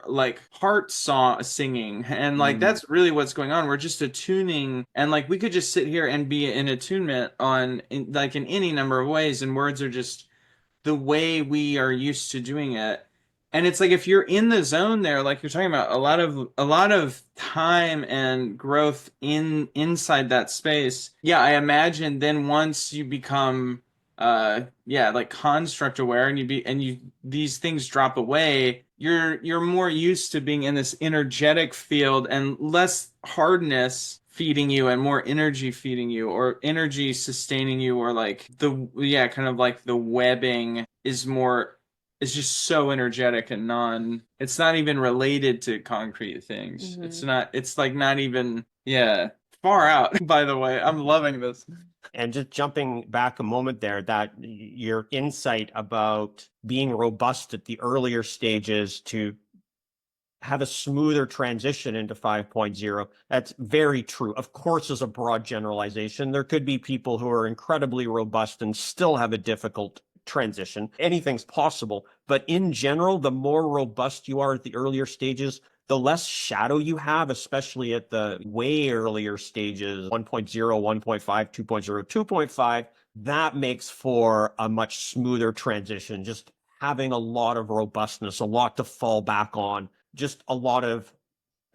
heart singing, and that's really what's going on. We're just attuning, and we could just sit here and be in attunement in any number of ways, and words are just the way we are used to doing it. And it's like if you're in the zone there, like you're talking about, a lot of time and growth inside that space. Yeah, I imagine then once you become yeah, like construct aware, and you these things drop away, you're more used to being in this energetic field and less hardness feeding you and more energy feeding you, or energy sustaining you, or like the, yeah, kind of like the webbing is more, it's just so energetic and it's not even related to concrete things. It's Mhm. not, it's like not even, yeah, far out. By the way, I'm loving this. And just jumping back a moment there, that your insight about being robust at the earlier stages to have a smoother transition into 5.0, that's very true. Of course, as a broad generalization, there could be people who are incredibly robust and still have a difficult transition. Anything's possible. But in general, the more robust you are at the earlier stages, the less shadow you have, especially at the way earlier stages, 1.0, 1.5, 2.0, 2.5, that makes for a much smoother transition. Just having a lot of robustness, a lot to fall back on, just a lot of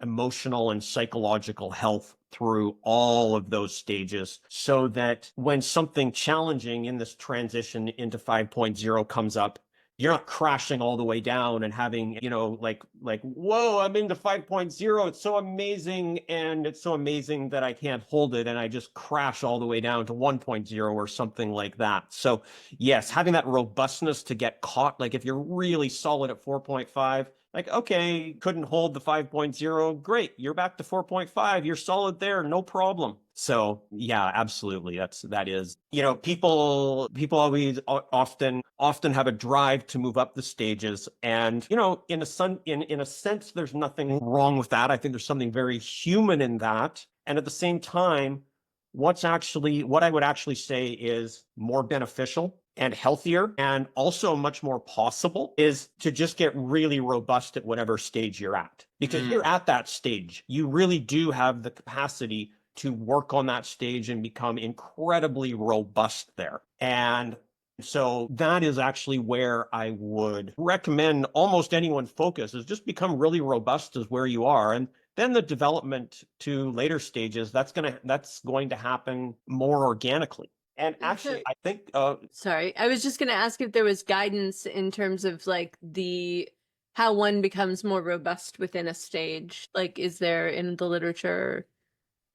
emotional and psychological health through all of those stages, so that when something challenging in this transition into 5.0 comes up, you're not crashing all the way down and having, like, whoa, I'm into 5.0. It's so amazing. And it's so amazing that I can't hold it. And I just crash all the way down to 1.0 or something like that. So yes, having that robustness to get caught, like if you're really solid at 4.5, like, okay, couldn't hold the 5.0. Great. You're back to 4.5. You're solid there. No problem. So yeah, absolutely. That is, people always often have a drive to move up the stages. And, in a sense, there's nothing wrong with that. I think there's something very human in that. And at the same time, what I would actually say is more beneficial and healthier and also much more possible is to just get really robust at whatever stage you're at. Because you're at that stage. You really do have the capacity to work on that stage and become incredibly robust there. And so that is actually where I would recommend almost anyone focus, is just become really robust as where you are. And then the development to later stages, that's going to happen more organically. And actually, I think Sorry, I was just going to ask if there was guidance in terms of like the how one becomes more robust within a stage. Like, is there in the literature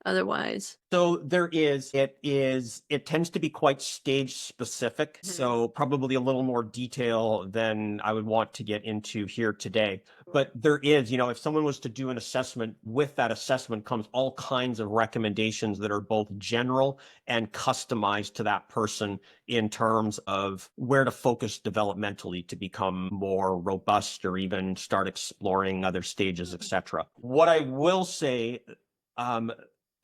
otherwise? so there is. It tends to be quite stage specific, so probably a little more detail than I would want to get into here today. But there is, if someone was to do an assessment, with that assessment comes all kinds of recommendations that are both general and customized to that person in terms of where to focus developmentally to become more robust or even start exploring other stages, etc. What I will say, um,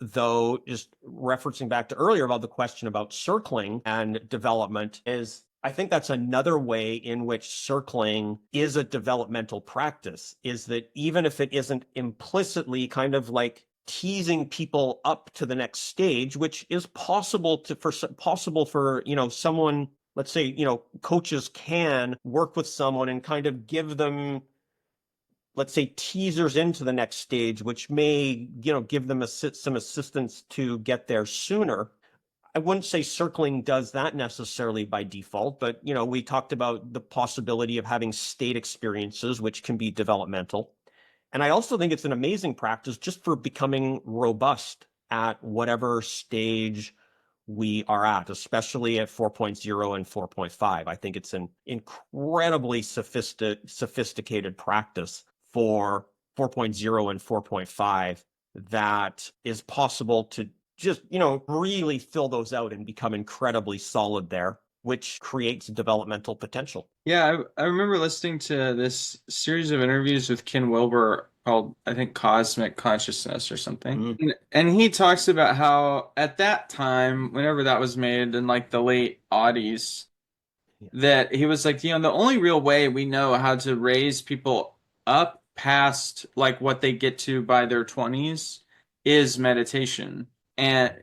though, just referencing back to earlier about the question about circling and development, is I think that's another way in which circling is a developmental practice, is that even if it isn't implicitly kind of like teasing people up to the next stage, which is possible for, someone, let's say, coaches can work with someone and kind of give them, let's say, teasers into the next stage, which may, give them some assistance to get there sooner. I wouldn't say circling does that necessarily by default, but, we talked about the possibility of having state experiences, which can be developmental. And I also think it's an amazing practice just for becoming robust at whatever stage we are at, especially at 4.0 and 4.5. I think it's an incredibly sophisticated practice for 4.0 and 4.5 that is possible to just, really fill those out and become incredibly solid there, which creates developmental potential. Yeah, I remember listening to this series of interviews with Ken Wilber called, I think, Cosmic Consciousness or something. And he talks about how at that time, whenever that was made in like the late aughties, that he was like, the only real way we know how to raise people up past like what they get to by their 20s is meditation. And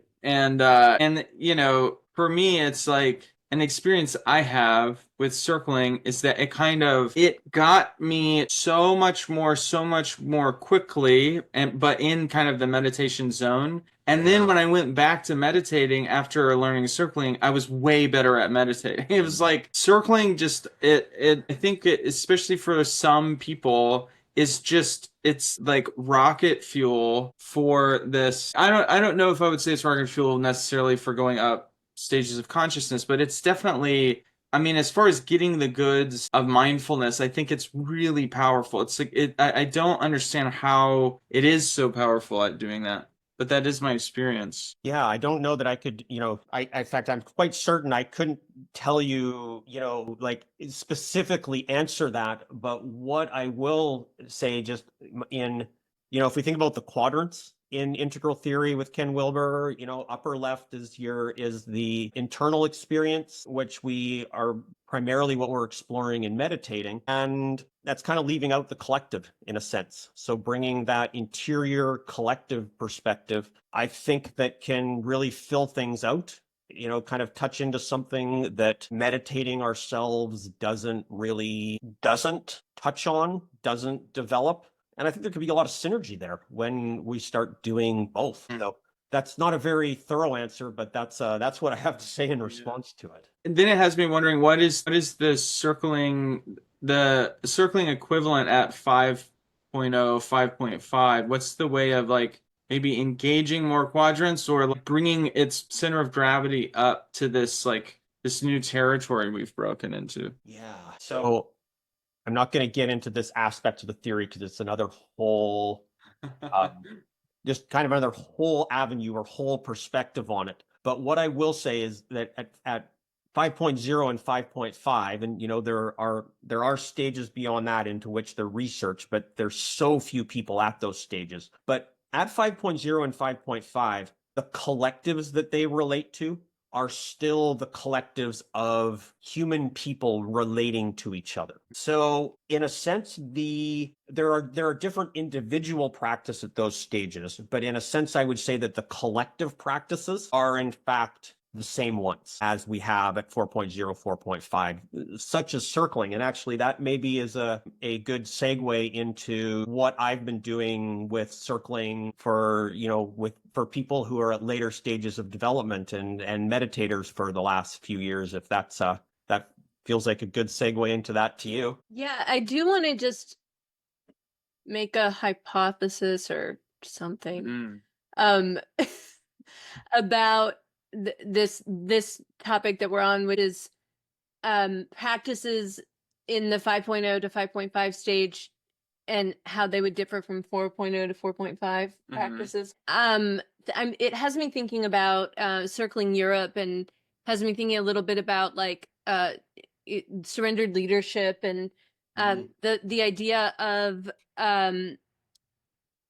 for me it's like an experience I have with circling is that it got me so much more quickly, and but in kind of the meditation zone. And then when I went back to meditating after learning circling, I was way better at meditating. It was like circling just it I think it, especially for some people, is just it's like rocket fuel for this. I don't know if I would say it's rocket fuel necessarily for going up stages of consciousness, but it's definitely, I mean, as far as getting the goods of mindfulness, I think it's really powerful. It's like I don't understand how it is so powerful at doing that, but that is my experience. Yeah, I don't know that I could, in fact, I'm quite certain I couldn't tell you, like specifically answer that. But what I will say just in, if we think about the quadrants in integral theory with Ken Wilber, upper left is the internal experience, which we are primarily what we're exploring in meditating. And that's kind of leaving out the collective in a sense. So bringing that interior collective perspective, I think that can really fill things out, kind of touch into something that meditating ourselves doesn't touch on, doesn't develop. And I think there could be a lot of synergy there when we start doing both. So that's not a very thorough answer, but that's what I have to say in response to it. And then it has me wondering what is the circling equivalent at 5.0, 5.5? What's the way of like maybe engaging more quadrants or like bringing its center of gravity up to this new territory we've broken into? Yeah. So I'm not going to get into this aspect of the theory because it's another whole, just kind of another whole avenue or whole perspective on it. But what I will say is that at 5.0 and 5.5, and there are stages beyond that into which they're researched, but there's so few people at those stages. But at 5.0 and 5.5, the collectives that they relate to are still the collectives of human people relating to each other. So in a sense, there are different individual practices at those stages, but in a sense, I would say that the collective practices are in fact the same ones as we have at 4.0, 4.5, such as circling. And actually that maybe is a good segue into what I've been doing with circling for, for people who are at later stages of development and meditators for the last few years, if that feels like a good segue into that to you. Yeah, I do want to just make a hypothesis or something um about this topic that we're on, which is practices in the 5.0 to 5.5 stage and how they would differ from 4.0 to 4.5 practices. It has me thinking about circling Europe, and has me thinking a little bit about like surrendered leadership, and the idea of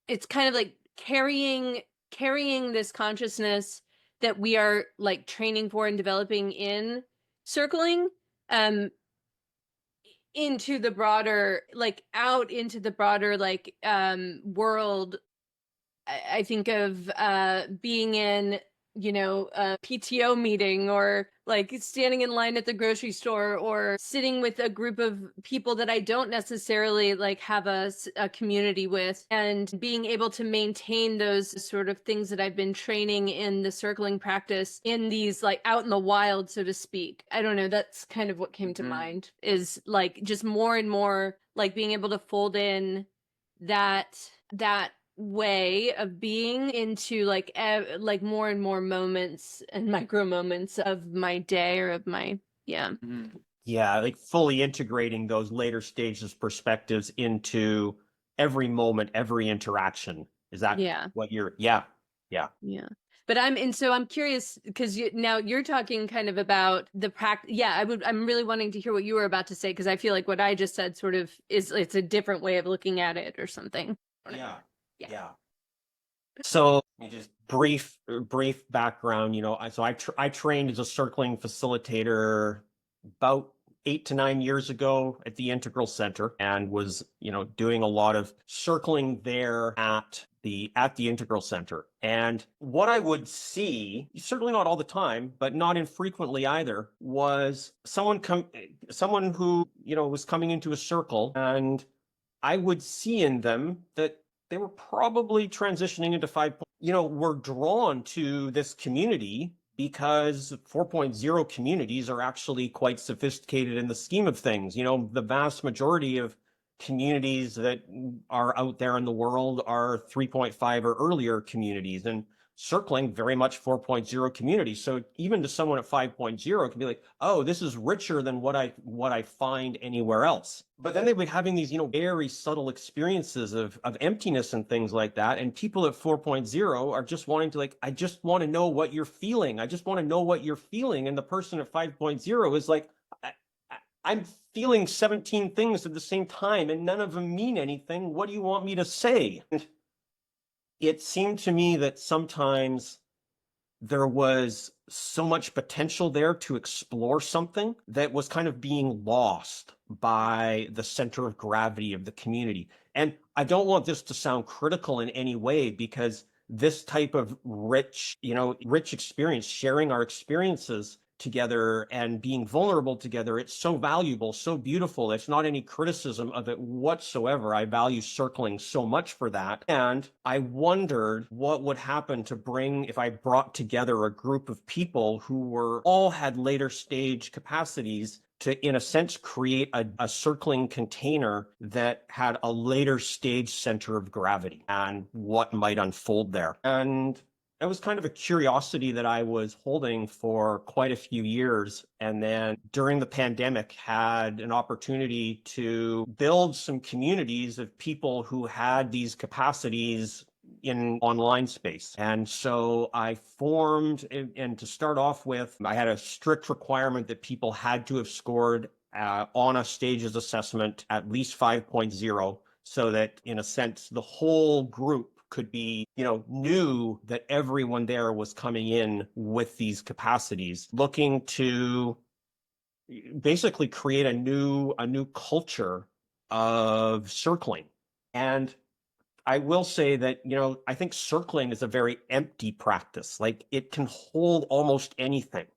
it's kind of like carrying this consciousness that we are like training for and developing in circling into the broader, like out into the broader like world. I think of being in, a PTO meeting, or like standing in line at the grocery store, or sitting with a group of people that I don't necessarily like have a community with, and being able to maintain those sort of things that I've been training in the circling practice in these like out in the wild, so to speak. I don't know. That's kind of what came to mind, is like just more and more like being able to fold in that way of being into like like more and more moments and micro moments of my day, or of my Yeah, like fully integrating those later stages perspectives into every moment, every interaction. Is that what you're? Yeah. But I'm curious, because now you're talking kind of about the practice. I'm really wanting to hear what you were about to say, because I feel like what I just said sort of it's a different way of looking at it or something. Yeah. So just brief background, so I trained as a circling facilitator about 8 to 9 years ago at the Integral Center and was, doing a lot of circling there at the Integral Center. And what I would see, certainly not all the time, but not infrequently either, was someone who, was coming into a circle, and I would see in them that they were probably transitioning into 5. Were drawn to this community because 4.0 communities are actually quite sophisticated in the scheme of things. The vast majority of communities that are out there in the world are 3.5 or earlier communities, and circling very much 4.0 communities. So even to someone at 5.0, it can be like, oh, this is richer than what I find anywhere else. But then they've been having these, very subtle experiences of emptiness and things like that. And people at 4.0 are just wanting to, I just want to know what you're feeling. I just want to know what you're feeling. And the person at 5.0 is like, I'm feeling 17 things at the same time, and none of them mean anything. What do you want me to say? And it seemed to me that sometimes there was so much potential there to explore something that was kind of being lost by the center of gravity of the community. And I don't want this to sound critical in any way, because this type of rich experience, sharing our experiences together and being vulnerable together, it's so valuable, so beautiful. It's not any criticism of it whatsoever. I value circling so much for that. And I wondered what would happen if I brought together a group of people who all had later stage capacities to, in a sense, create a circling container that had a later stage center of gravity and what might unfold there. And it was kind of a curiosity that I was holding for quite a few years. And then during the pandemic, had an opportunity to build some communities of people who had these capacities in online space. And so I formed, and to start off with, I had a strict requirement that people had to have scored on a stages assessment at least 5.0, so that, in a sense, the whole group could be, knew that everyone there was coming in with these capacities, looking to basically create a new culture of circling. And I will say that, I think circling is a very empty practice. Like, it can hold almost anything.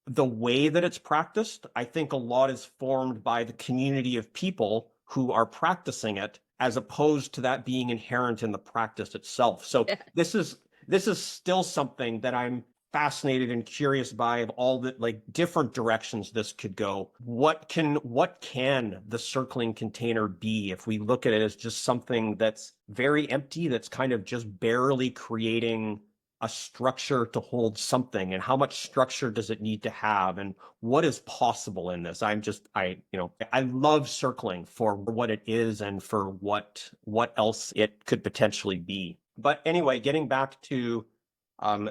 The way that it's practiced, I think a lot is formed by the community of people who are practicing it, as opposed to that being inherent in the practice itself. So Yeah. this is still something that I'm fascinated and curious by, of all the different directions this could go. What can the circling container be if we look at it as just something that's very empty, that's kind of just barely creating a structure to hold something, and how much structure does it need to have, and what is possible in this? I love circling for what it is and for what else it could potentially be. But anyway, getting back to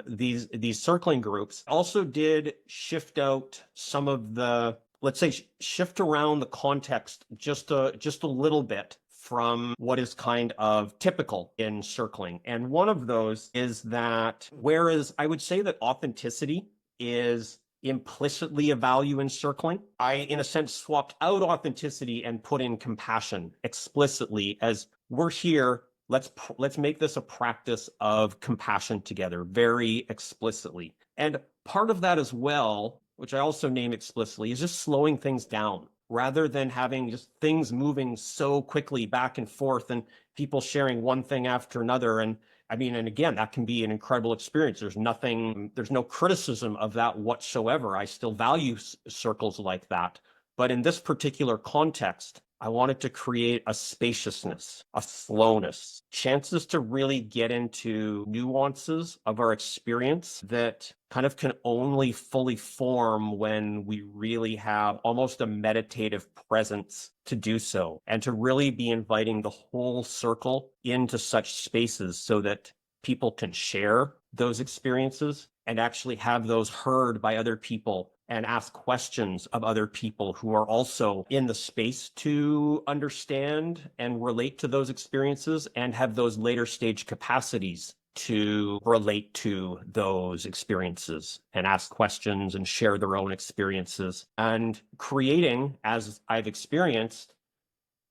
these circling groups, also did shift out some of the, let's say, shift around the context just a little bit from what is kind of typical in circling. And one of those is that, whereas I would say that authenticity is implicitly a value in circling, I, in a sense, swapped out authenticity and put in compassion explicitly, as we're here. Let's make this a practice of compassion together, very explicitly. And part of that as well, which I also name explicitly, is just slowing things down, rather than having just things moving so quickly back and forth and people sharing one thing after another. And and again, that can be an incredible experience. There's no criticism of that whatsoever. I still value circles like that. But in this particular context, I wanted to create a spaciousness, a slowness, chances to really get into nuances of our experience that kind of can only fully form when we really have almost a meditative presence to do so, and to really be inviting the whole circle into such spaces so that people can share those experiences and actually have those heard by other people, and ask questions of other people who are also in the space to understand and relate to those experiences and have those later stage capacities to relate to those experiences and ask questions and share their own experiences, and creating, as I've experienced,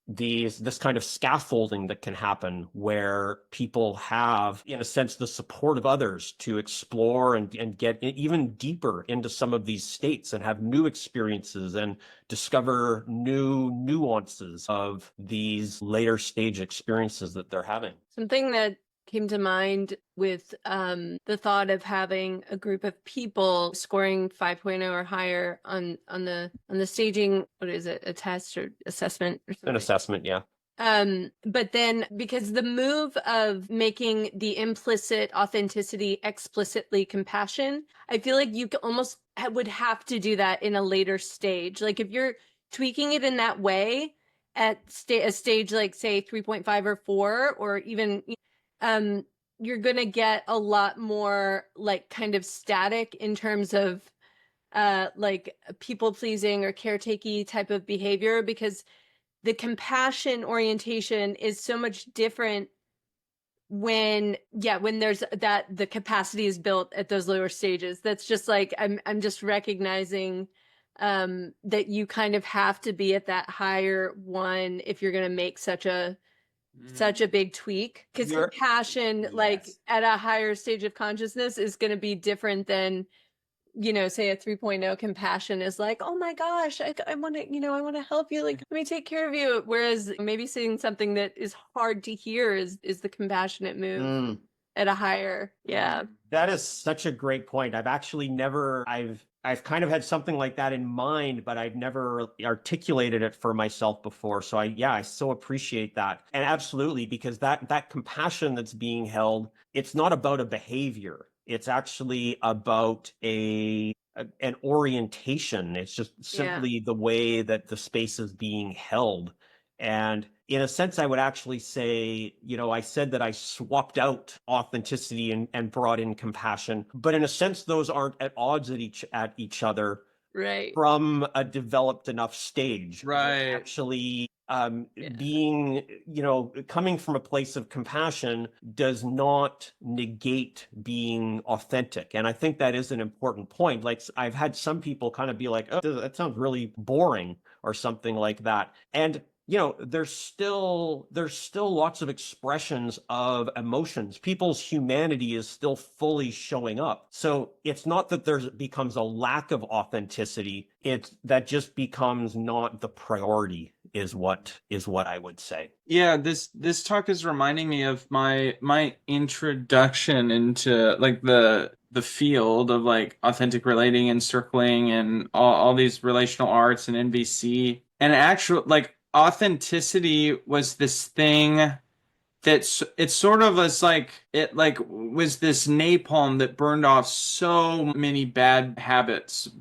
this kind of scaffolding that can happen where people have, in a sense, the support of others to explore and get even deeper into some of these states and have new experiences and discover new nuances of these later stage experiences that they're having. Something that came to mind with the thought of having a group of people scoring 5.0 or higher on the staging, what is it, a test or assessment or something? An assessment, yeah. But then, because the move of making the implicit authenticity explicitly compassion, I feel like you almost would have to do that in a later stage. Like if you're tweaking it in that way at a stage like say 3.5 or 4, or even you're gonna get a lot more like kind of static in terms of like people pleasing or caretaking type of behavior, because the compassion orientation is so much different when there's that the capacity is built at those lower stages. That's just like I'm just recognizing that you kind of have to be at that higher one if you're going to make such a big tweak, because compassion like at a higher stage of consciousness is going to be different than, say a 3.0 compassion is like, oh my gosh, I want to, I want to help you, like, let me take care of you. Whereas maybe saying something that is hard to hear is the compassionate move at a higher. Yeah. That is such a great point. I've kind of had something like that in mind, but I've never articulated it for myself before. So I so appreciate that. And absolutely, because that compassion that's being held, it's not about a behavior. It's actually about an orientation. It's just simply the way that the space is being held. And in a sense, I would actually say, I said that I swapped out authenticity and brought in compassion, but in a sense, those aren't at odds at each other, right, from a developed enough stage. Right. Actually, being, coming from a place of compassion does not negate being authentic. And I think that is an important point. Like, I've had some people kind of be like, oh, that sounds really boring or something like that. And there's still lots of expressions of emotions. People's humanity is still fully showing up. So it's not that there becomes a lack of authenticity. It's that just becomes not the priority is what I would say. Yeah, this talk is reminding me of my introduction into like the field of like authentic relating and circling and all these relational arts and NVC. And actual like authenticity was this thing that it sort of was like it like was this napalm that burned off so many bad habits,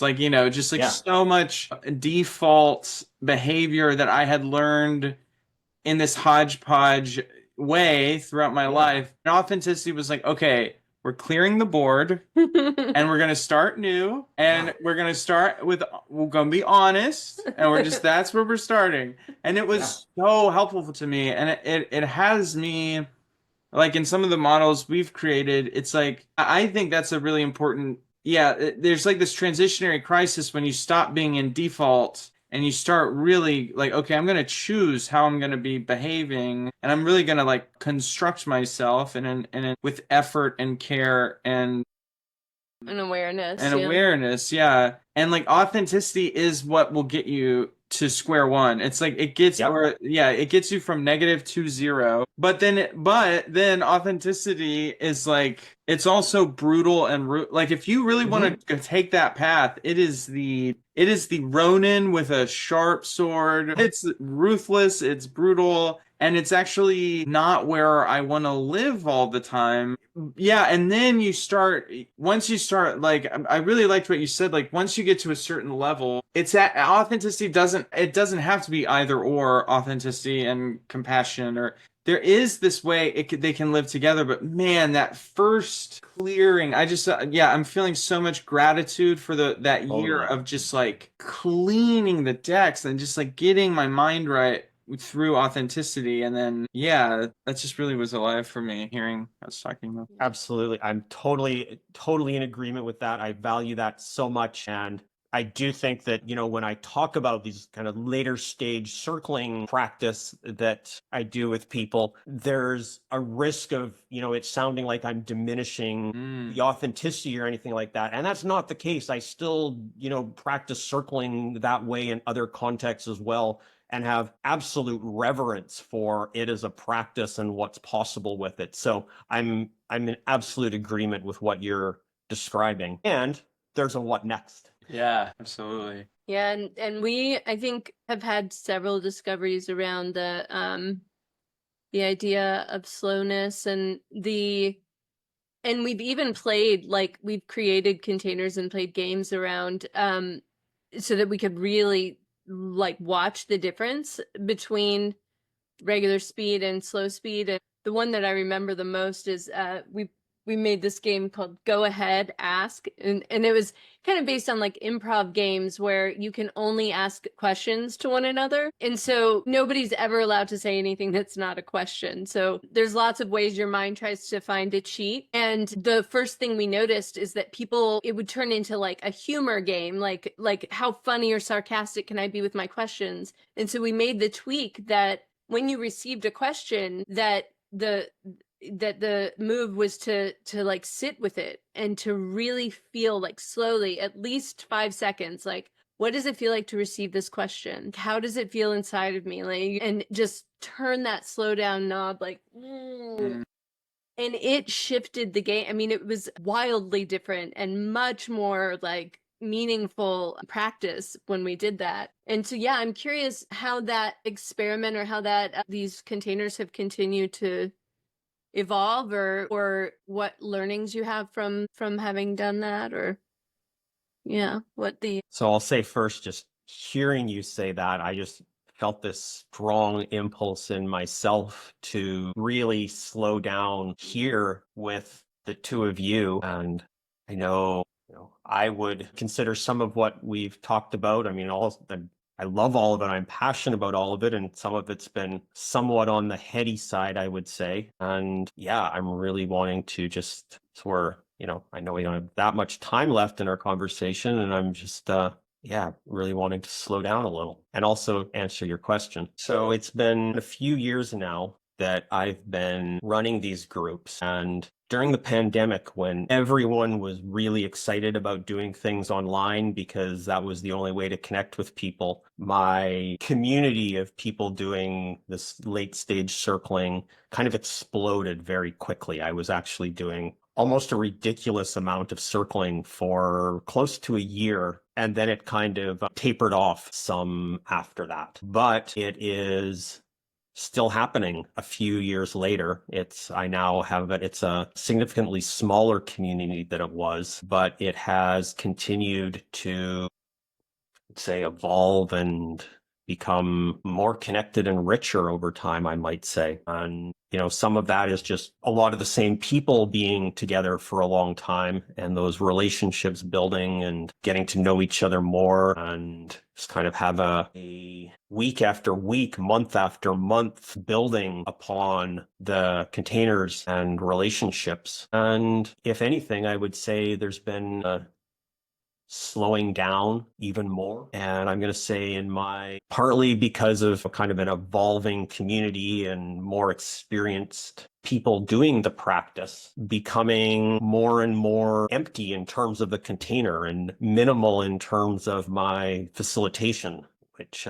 like just like so much default behavior that I had learned in this hodgepodge way throughout my life. And authenticity was like, okay, we're clearing the board and we're going to start new, and we're going to start with, we're going to be honest, and we're just, that's where we're starting. And it was so helpful to me. And it has me, like in some of the models we've created, it's like, I think that's a really important, there's like this transitionary crisis when you stop being in default and you start really like, okay, I'm going to choose how I'm going to be behaving, and I'm really going to like construct myself and with effort and care and awareness. And like authenticity is what will get you to square one. It's like it gets it gets you from negative to 0. But then authenticity is like, it's also brutal and like if you really want to take that path, it is the Ronin with a sharp sword. It's ruthless, it's brutal, and it's actually not where I want to live all the time. Yeah, and then once you start, like, I really liked what you said, like, once you get to a certain level, authenticity doesn't have to be either or, authenticity and compassion, or there is this way they can live together. But man, that first clearing, I just, I'm feeling so much gratitude for that year of just like cleaning the decks and just like getting my mind right. through authenticity. And then, yeah, that just really was alive for me hearing I was talking about. Absolutely. I'm totally in agreement with that. I value that so much. And I do think that, when I talk about these kind of later stage circling practice that I do with people, there's a risk of, it sounding like I'm diminishing the authenticity or anything like that. And that's not the case. I still, practice circling that way in other contexts as well, and have absolute reverence for it as a practice and what's possible with it. So I'm in absolute agreement with what you're describing. And there's a what next. Yeah, absolutely. Yeah, and we, I think, have had several discoveries around the idea of slowness, and we've even played, like, we've created containers and played games around so that we could really, like, watch the difference between regular speed and slow speed. And the one that I remember the most is we made this game called Go Ahead Ask, and it was kind of based on like improv games where you can only ask questions to one another, and so nobody's ever allowed to say anything that's not a question. So there's lots of ways your mind tries to find a cheat, and the first thing we noticed is that people, it would turn into like a humor game, like how funny or sarcastic can I be with my questions. And so we made the tweak that when you received a question, that the move was to like sit with it and to really feel, like, slowly, at least 5 seconds, like, what does it feel like to receive this question? How does it feel inside of me? Like, and just turn that slow down knob, like, and it shifted the game. I mean, it was wildly different and much more like meaningful practice when we did that. And so, yeah, I'm curious how that experiment, or how that these containers have continued to evolve, or what learnings you have from having done that, or what the So I'll say first, just hearing you say that, I just felt this strong impulse in myself to really slow down here with the two of you. And I know, I would consider some of what we've talked about. I mean, I love all of it. I'm passionate about all of it. And some of it's been somewhat on the heady side, I would say. And yeah, I'm really wanting to just, so we're, I know we don't have that much time left in our conversation, and I'm just, really wanting to slow down a little and also answer your question. So it's been a few years now that I've been running these groups. And during the pandemic, when everyone was really excited about doing things online because that was the only way to connect with people, my community of people doing this late stage circling kind of exploded very quickly. I was actually doing almost a ridiculous amount of circling for close to a year, and then it kind of tapered off some after that. But it is still happening a few years later. I now have it. It's a significantly smaller community than it was, but it has continued to, say, evolve and become more connected and richer over time, I might say. And, some of that is just a lot of the same people being together for a long time, and those relationships building and getting to know each other more, and just kind of have a week after week, month after month building upon the containers and relationships. And if anything, I would say there's been a slowing down even more. And I'm going to say partly because of kind of an evolving community and more experienced people doing the practice, becoming more and more empty in terms of the container and minimal in terms of my facilitation, which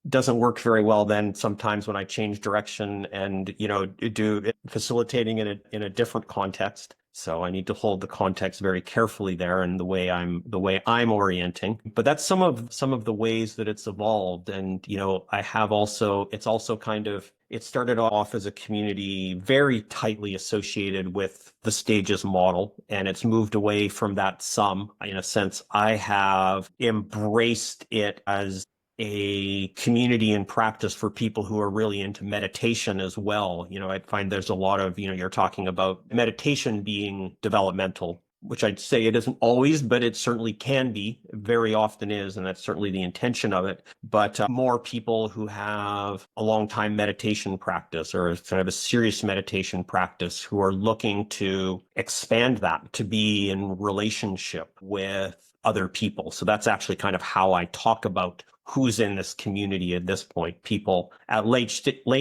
doesn't work very well then sometimes when I change direction and, do facilitating in a different context. So I need to hold the context very carefully there, and the way I'm orienting. But that's some of the ways that it's evolved. And, it's also kind of, it started off as a community very tightly associated with the stages model, and it's moved away from that some. In a sense, I have embraced it as a community and practice for people who are really into meditation as well. I find there's a lot of, you're talking about meditation being developmental. which I'd say it isn't always, but it certainly can be, very often is, and that's certainly the intention of it. But more people who have a long time meditation practice or kind of a serious meditation practice who are looking to expand that to be in relationship with other people. So that's actually kind of how I talk about who's in this community at this point, people at late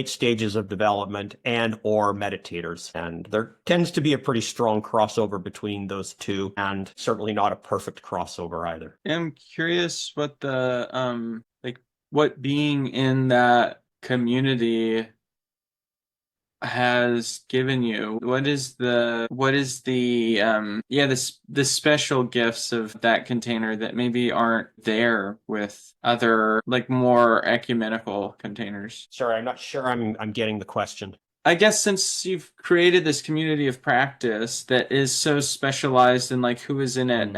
stages of development and or meditators. And there tends to be a pretty strong crossover between those two, and certainly not a perfect crossover either. I'm curious what the what being in that community has given you. What is the the special gifts of that container that maybe aren't there with other like more ecumenical containers? Sorry, I'm not sure I'm getting the question. I guess since you've created this community of practice that is so specialized in like who is in it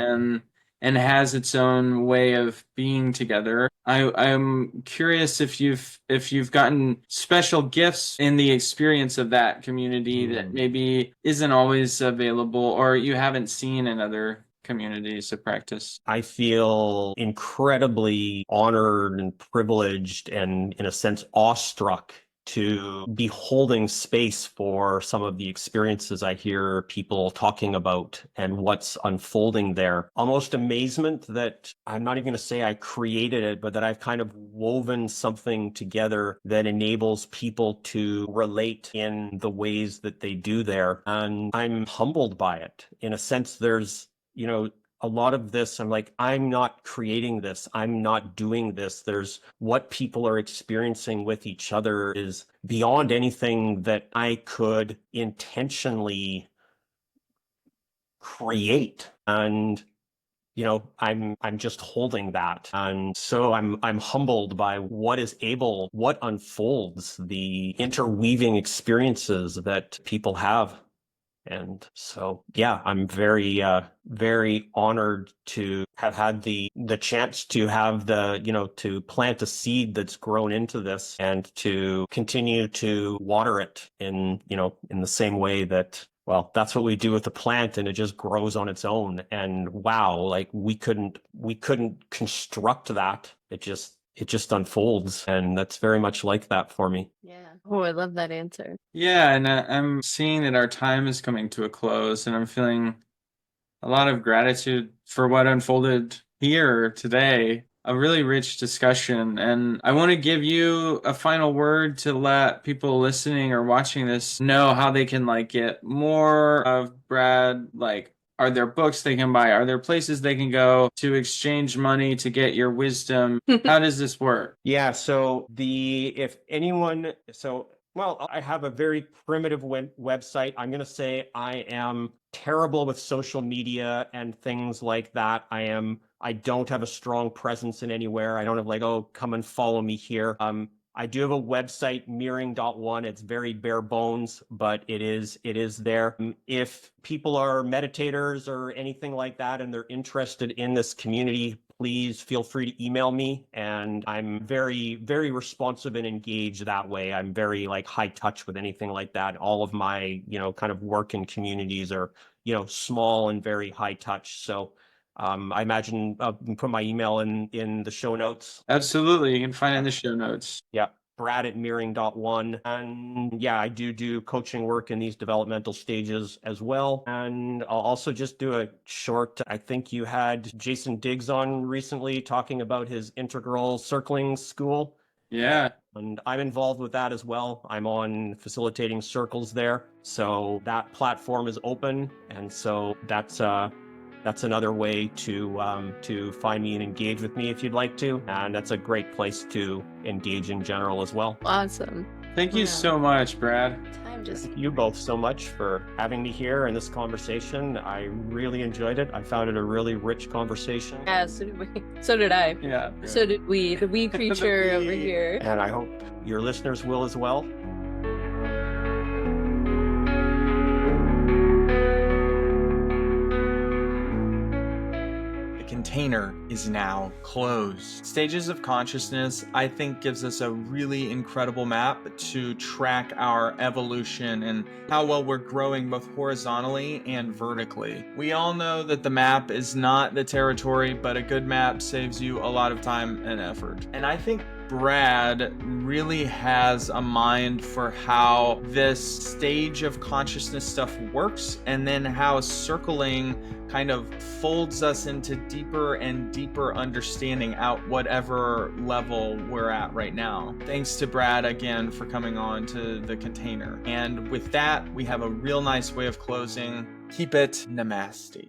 and has its own way of being together, I'm curious if you've gotten special gifts in the experience of that community that maybe isn't always available or you haven't seen in other communities of practice. I feel incredibly honored and privileged and, in a sense, awestruck to be holding space for some of the experiences I hear people talking about and what's unfolding there. Almost amazement that I'm not even going to say I created it, but that I've kind of woven something together that enables people to relate in the ways that they do there. And I'm humbled by it. In a sense, there's, a lot of this, I'm like, I'm not creating this. I'm not doing this. There's what people are experiencing with each other is beyond anything that I could intentionally create. And, I'm just holding that. And so I'm humbled by what unfolds, the interweaving experiences that people have. And so, yeah, I'm very, very honored to have had the chance to have to plant a seed that's grown into this and to continue to water it in the same way that, well, that's what we do with the plant, and it just grows on its own. And wow, like we couldn't construct that. It just unfolds, and that's very much like that for me. Yeah. Oh, I love that answer. Yeah, and I'm seeing that our time is coming to a close, and I'm feeling a lot of gratitude for what unfolded here today. A really rich discussion, and I want to give you a final word to let people listening or watching this know how they can get more of Brad. Are there books they can buy? Are there places they can go to exchange money to get your wisdom? How does this work? Yeah, so I have a very primitive website. I'm going to say I am terrible with social media and things like that. I don't have a strong presence in anywhere. I don't have come and follow me here. I do have a website, mirroring.one. It's very bare bones, but it is there. If people are meditators or anything like that and they're interested in this community, please feel free to email me. And I'm very, very responsive and engaged that way. I'm very high touch with anything like that. All of my, kind of work in communities are, small and very high touch. So I imagine I'll put my email in the show notes. Absolutely. You can find it in the show notes. Yeah. Brad@mirroring.one. And yeah, I do coaching work in these developmental stages as well. And I'll also just do a short, I think you had Jason Diggs on recently talking about his integral circling school. Yeah. And I'm involved with that as well. I'm on facilitating circles there. So that platform is open. And so that's another way to find me and engage with me if you'd like to. And that's a great place to engage in general as well. Awesome. Thank you so much, Brad. Thank you both so much for having me here in this conversation. I really enjoyed it. I found it a really rich conversation. Yeah, so did we. So did I. Yeah. So did we, the wee creature over here. And I hope your listeners will as well. container is now closed. Stages of consciousness, I think, gives us a really incredible map to track our evolution and how well we're growing both horizontally and vertically. We all know that the map is not the territory, but a good map saves you a lot of time and effort. And I think Brad really has a mind for how this stage of consciousness stuff works, and then how circling kind of folds us into deeper and deeper understanding at whatever level we're at right now. Thanks to Brad again for coming on to the container. And with that, we have a real nice way of closing. Keep it namaste.